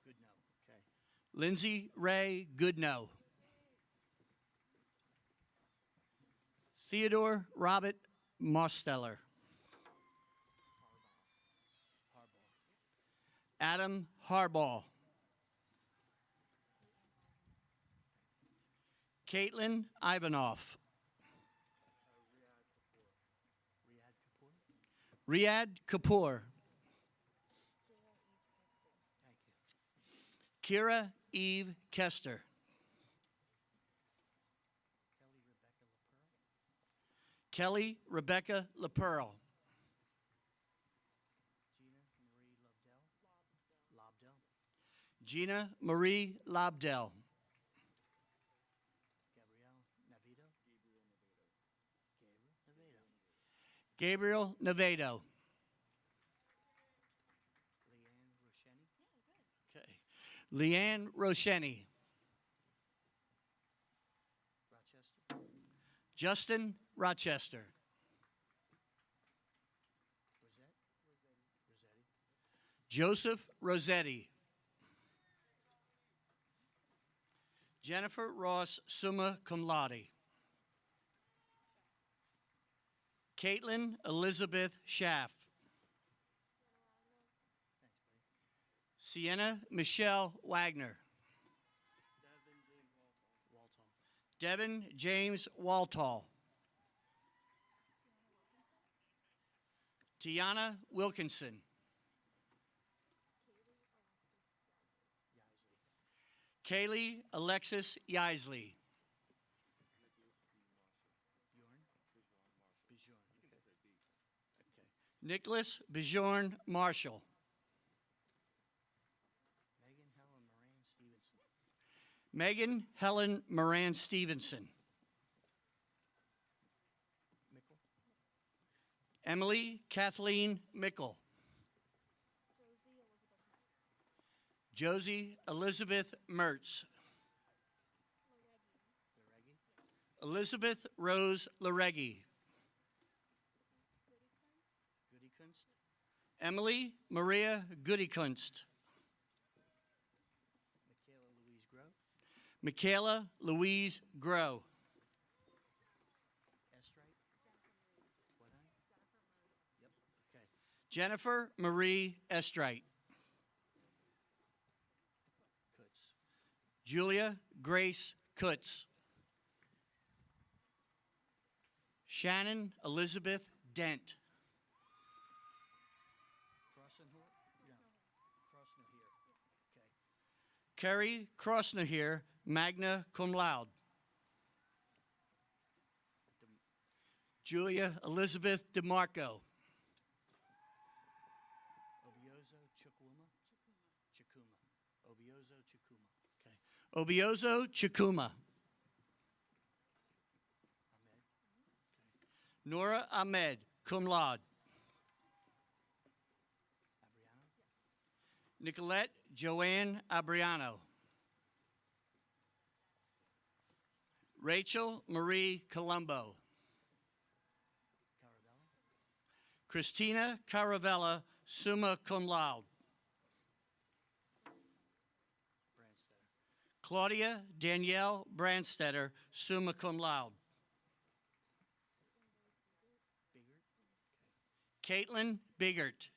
S7: Goodnow. Okay. Lindsay Ray Goodnow. Theodore Robert Mosteller. Adam Harbaugh. Caitlin Ivanoff. Riyad Kapoor. Kira Eve Kester. Kelly Rebecca LaPearl. Gina Marie Lobdell. Gabriel Nevado. Okay. Leanne Rosheni. Justin Rochester. Joseph Rossetti. Jennifer Ross Summa Cum Laude. Caitlin Elizabeth Schaff. Sienna Michelle Wagner. Devin James Waltall. Tiana Wilkinson. Kaylee Alexis Yisley. Nicholas Bjorn Marshall. Megan Helen Moran Stevenson. Emily Kathleen Mickle. Josie Elizabeth Mertz. Elizabeth Rose Lareggi. Emily Maria Goodykunst. Michaela Louise Grow. Jennifer Marie Estrite. Julia Grace Kutz. Shannon Elizabeth Dent. Kerry Crossnahir, magna cum laude. Julia Elizabeth DeMarco. Obiozo Chikuma. Nora Ahmed, cum laude. Nicolette Joanne Abriano. Rachel Marie Colombo. Christina Caravella, summa cum laude. Claudia Danielle Brandstetter, summa cum laude. Caitlin Biggert.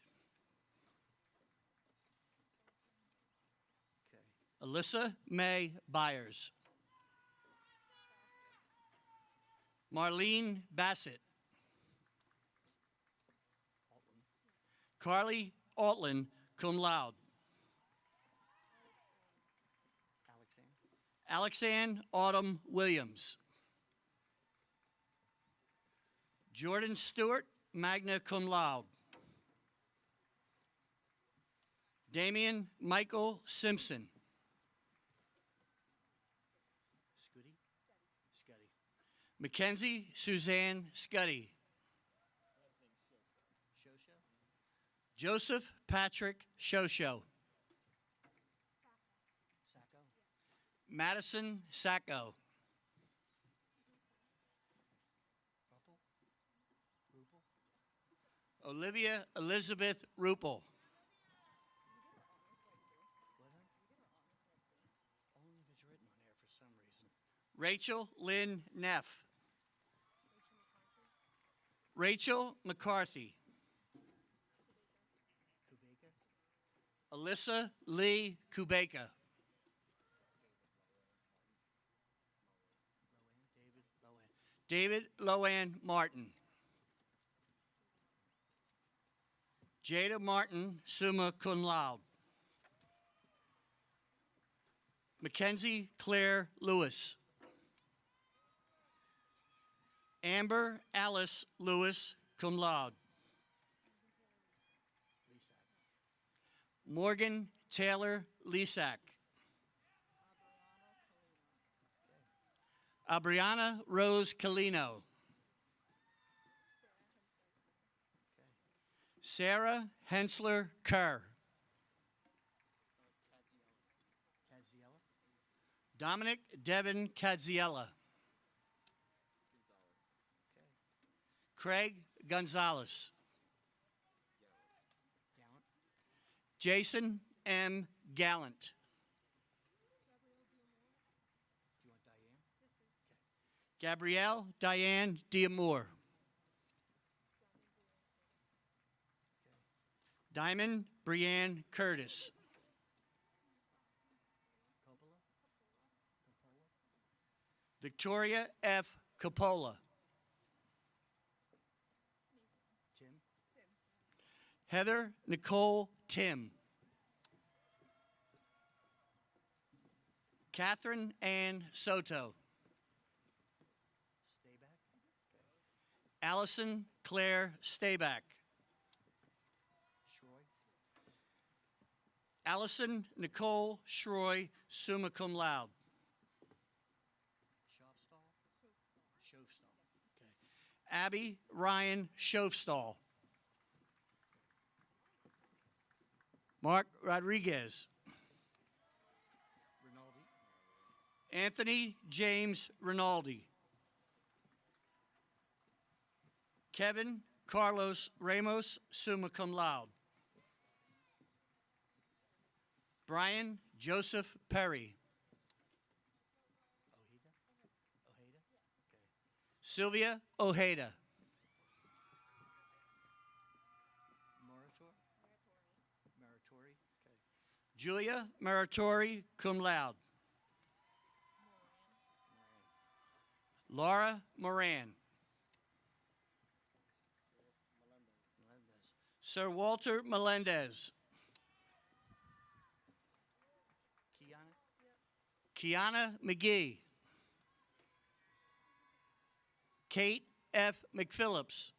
S7: Alyssa May Byers. Marlene Bassett. Carly Altland, cum laude. Alexanne Autumn Williams. Jordan Stewart, magna cum laude. Damian Michael Simpson. Mackenzie Suzanne Scuddy. Joseph Patrick Shosho. Madison Sacco. Olivia Elizabeth Rupel. Rachel Lynn Neff. Rachel McCarthy. Alyssa Lee Kubeka. David Loan Martin. Jada Martin, summa cum laude. Mackenzie Claire Lewis. Amber Alice Lewis, cum laude. Morgan Taylor Lisak. Abriana Rose Calino. Sarah Hensler Kerr. Dominic Devin Cadziella. Craig Gonzalez. Jason M. Gallant. Gabrielle Diane Diamour. Diamond Brianne Curtis. Victoria F. Coppola. Tim. Heather Nicole Tim. Catherine Ann Soto. Stayback. Allison Claire Stayback. Shroy. Allison Nicole Shroy, summa cum laude. Shofstall. Okay. Abby Ryan Shofstall. Mark Rodriguez. Anthony James Rinaldi. Kevin Carlos Ramos, summa cum laude. Brian Joseph Perry. Ojeda? Okay. Sylvia Ojeda. Meritori. Okay. Julia Meritori, cum laude. Laura Moran. Sir Walter Melendez. Kiana McGee. Kate F. McPhillips.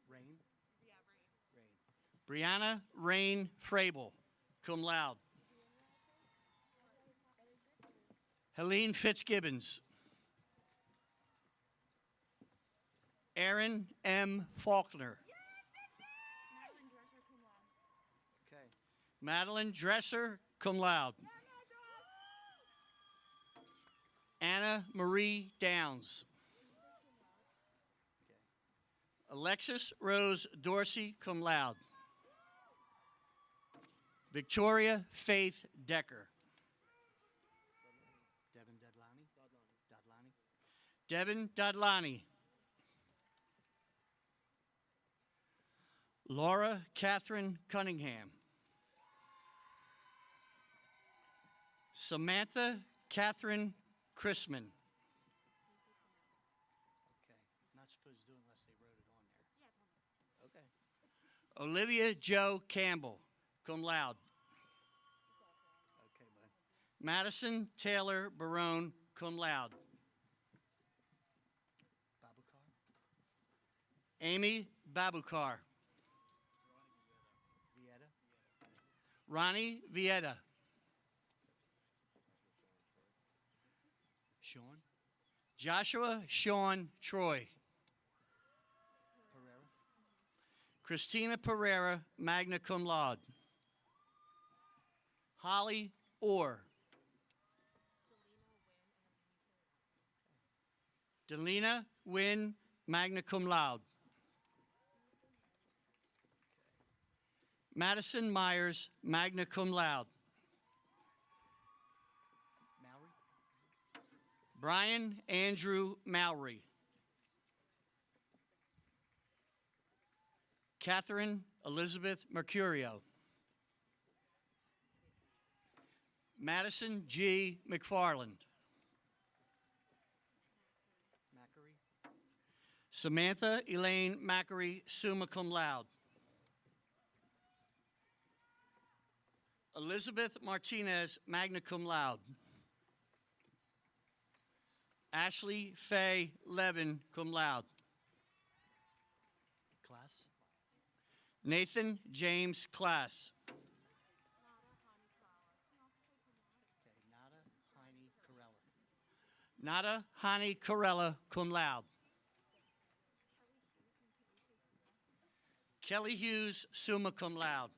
S7: Rain? Brianna Rain Frable, cum laude. Helene Fitzgibbons. Aaron M. Faulkner. Okay. Madeline Dresser, cum laude. Anna Marie Downs. Alexis Rose Dorsey, cum laude. Victoria Faith Decker. Devin Dadlani. Laura Catherine Cunningham. Samantha Catherine Chrisman. Okay, not supposed to do it unless they wrote it on there. Okay. Olivia Jo Campbell, cum laude. Okay, bud. Madison Taylor Barone, cum laude. Amy Babukar. Ronnie Vieta. Sean. Joshua Sean Troy. Pereira. Christina Pereira, magna cum laude. Holly Orr. Delina Wynn, magna cum laude. Madison Myers, magna cum laude. Mallory? Brian Andrew Mallory. Catherine Elizabeth Mercurio. Madison G. McFarland. Samantha Elaine Mackery, summa cum laude. Elizabeth Martinez, magna cum laude. Ashley Faye Levin, cum laude. Class. Nathan James Class. Nada Hani Corella, cum laude. Kelly Hughes, summa cum laude.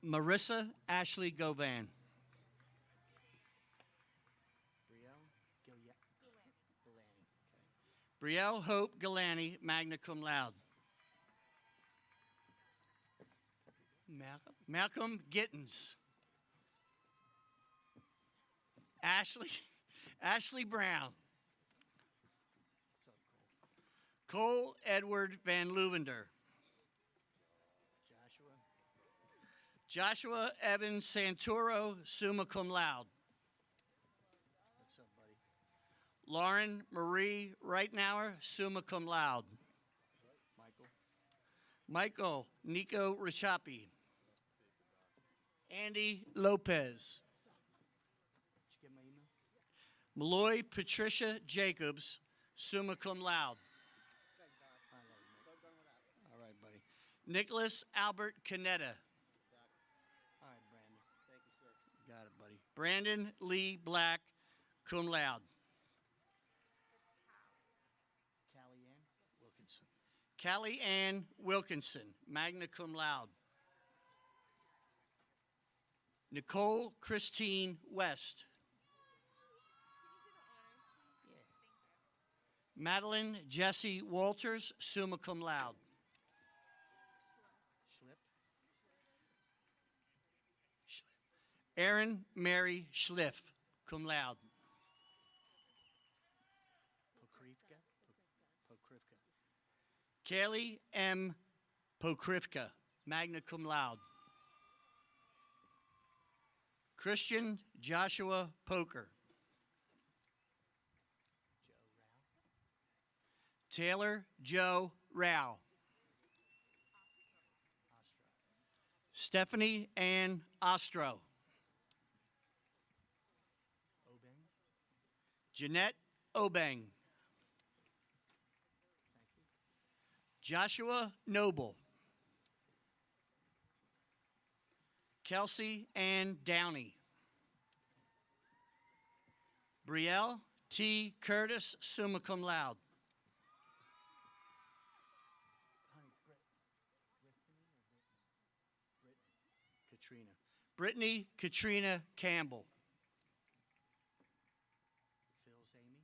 S7: Marissa Ashley Govan. Brielle Hope Galani, magna cum laude. Malcolm Gittins. Ashley Brown. Cole Edward Van Luvender. Joshua Evan Santoro, summa cum laude. What's up, buddy? Lauren Marie Reitnauer, summa cum laude. Michael Nico Rishapi. Andy Lopez. Did you get my email? Malloy Patricia Jacobs, summa cum laude. All right, buddy. Nicholas Albert Canetta. All right, Brandon. Thank you, sir. Got it, buddy. Brandon Lee Black, cum laude. Callie Ann Wilkinson. Callie Ann Wilkinson, magna cum laude. Nicole Christine West. Madeline Jessie Walters, summa cum laude. Erin Mary Schliff, cum laude. Pokrivka. Kaylee M. Pokrivka, magna cum laude. Christian Joshua Poker. Taylor Joe Rao. Stephanie Ann Ostro. Jeanette Obeng. Joshua Noble. Kelsey Ann Downey. Brielle T. Curtis, summa cum laude. Brittany Katrina Campbell. Phil's Amy.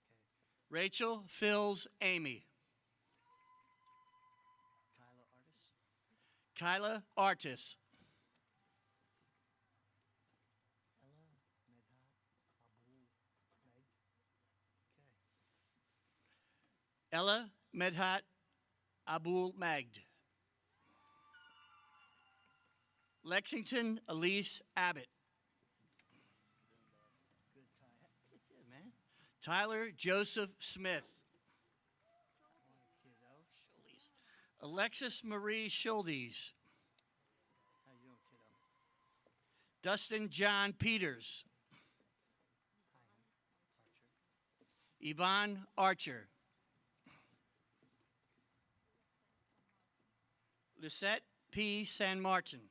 S7: Okay. Rachel Phil's Amy. Kyla Artis. Ella Medhat Abul Magd. Lexington Elise Abbott. Good, man. Tyler Joseph Smith. Alexis Marie Schuldes. How you doing, kiddo? Dustin John Peters. Yvonne Archer. Lisette P. San Martin.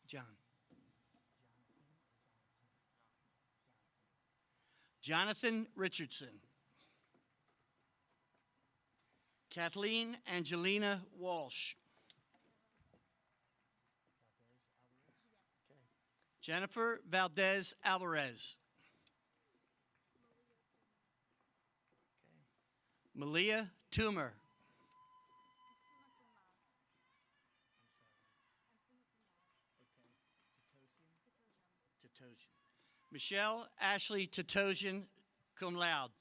S7: John. Jonathan Richardson. Kathleen Angelina Walsh. Jennifer Valdez Alvarez. Malia Toomer. Michelle Ashley Totosian, cum laude.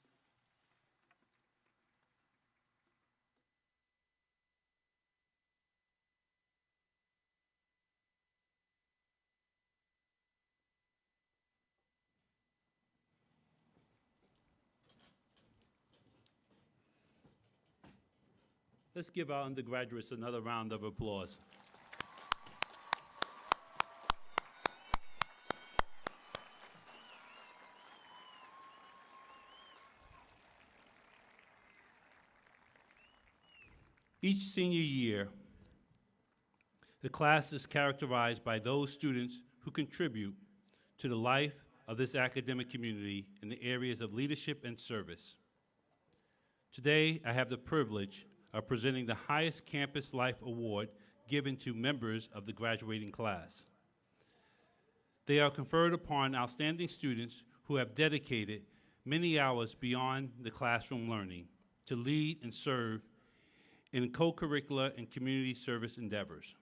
S2: Let's give our undergraduates another round of applause. Each senior year, the class is characterized by those students who contribute to the life of this academic community in the areas of leadership and service. Today, I have the privilege of presenting the highest Campus Life Award given to members of the graduating class. They are conferred upon outstanding students who have dedicated many hours beyond the classroom learning to lead and serve in co-curricular and community service endeavors.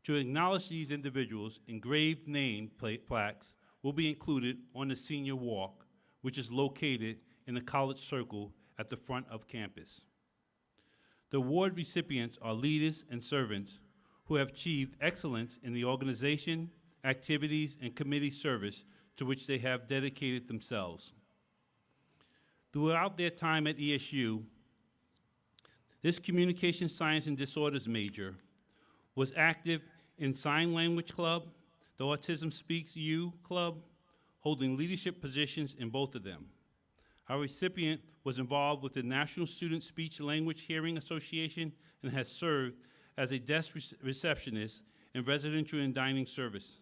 S2: To acknowledge these individuals, engraved name plaques will be included on the Senior Walk, which is located in the College Circle at the front of campus. The award recipients are leaders and servants who have achieved excellence in the organization, activities, and committee service to which they have dedicated themselves. Throughout their time at ESU, this communication science and disorders major was active in Sign Language Club, the Autism Speaks U Club, holding leadership positions in both of them. Our recipient was involved with the National Student Speech Language Hearing Association and has served as a desk receptionist in residential and dining service.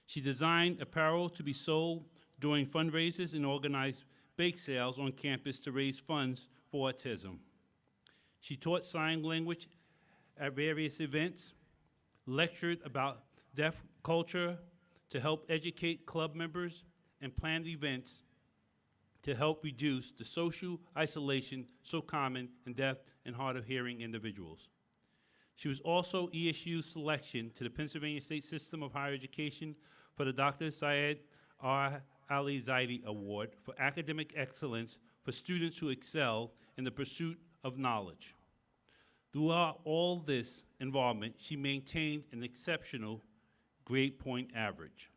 S2: She designed apparel to be sold during fundraisers and organized bake sales on campus to raise funds for autism. She taught sign language at various events, lectured about deaf culture to help educate club members, and planned events to help reduce the social isolation so common in deaf and hard of hearing individuals. She was also ESU's selection to the Pennsylvania State System of Higher Education for the Dr. Syed R. Ali Zaidi Award for academic excellence for students who excel in the pursuit of knowledge. Throughout all this involvement, she maintained an exceptional grade point average.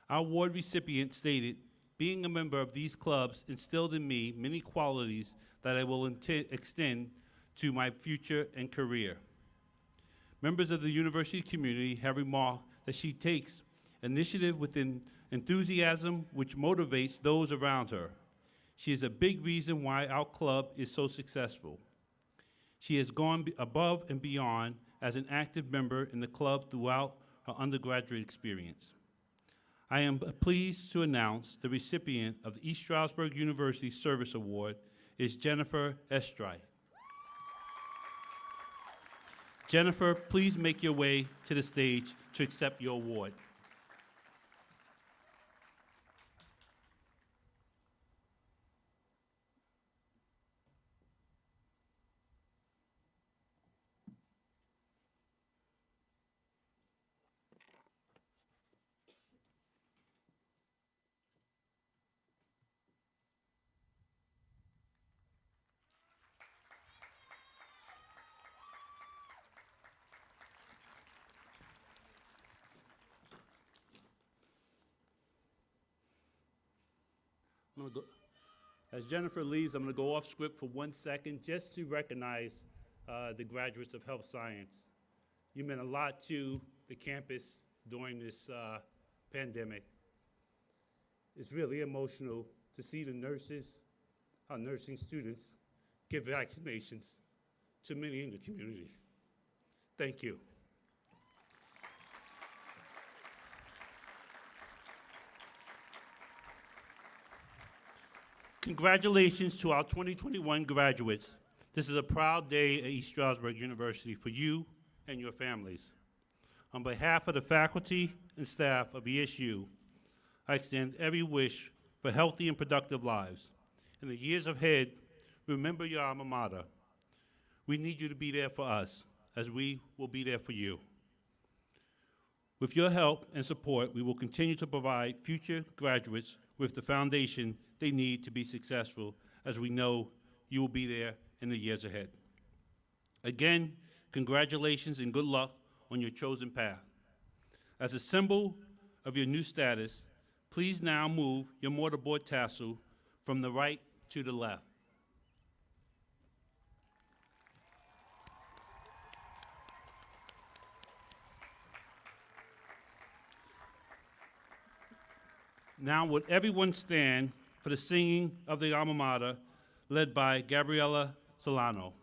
S2: Our award recipient stated, "Being a member of these clubs instilled in me many qualities that I will extend to my future and career." Members of the university community have remarked that she takes initiative with enthusiasm which motivates those around her. She is a big reason why our club is so successful. She has gone above and beyond as an active member in the club throughout her undergraduate experience. I am pleased to announce the recipient of the East Stroudsburg University Service Award is Jennifer Estrai. Jennifer, please make your way to the stage to accept your award. As Jennifer leaves, I'm going to go off script for 1 second just to recognize the graduates of health science. You meant a lot to the campus during this pandemic. It's really emotional to see the nurses, our nursing students, give vaccinations to many in the community. Thank you. Congratulations to our 2021 graduates. This is a proud day at East Stroudsburg University for you and your families. On behalf of the faculty and staff of ESU, I extend every wish for healthy and productive lives. In the years ahead, remember your alma mater. We need you to be there for us, as we will be there for you. With your help and support, we will continue to provide future graduates with the foundation they need to be successful, as we know you will be there in the years ahead. Again, congratulations and good luck on your chosen path. As a symbol of your new status, please now move your mortarboard tassel from the right to the left. Now would everyone stand for the singing of the alma mater, led by Gabriela Solano.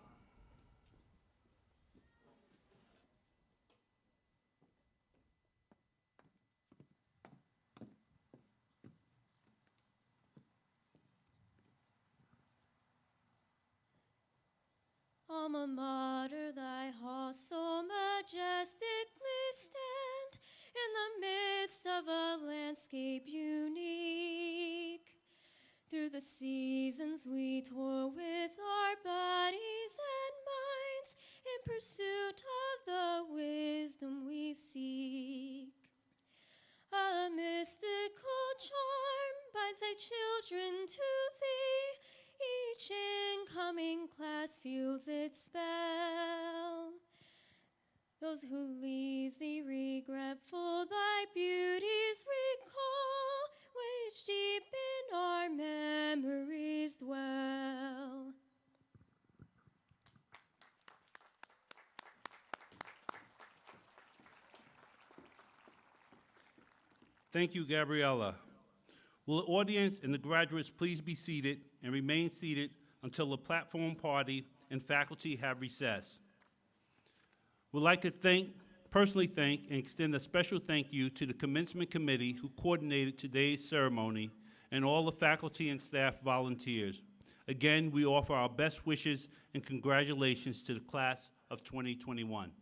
S3: Alma mater, thy hall so majestically stand in the midst of a landscape unique. Through the seasons we tour with our bodies and minds in pursuit of the wisdom we seek. A mystical charm binds thy children to thee, each in oncoming class feels its spell. Those who leave thee regretful, thy beauties recall, which deep in our memories dwell.
S2: Thank you, Gabriella. Will the audience and the graduates please be seated and remain seated until the platform party and faculty have recessed. We'd like to personally thank and extend a special thank you to the Commencement Committee who coordinated today's ceremony and all the faculty and staff volunteers. Again, we offer our best wishes and congratulations to the class of 2021.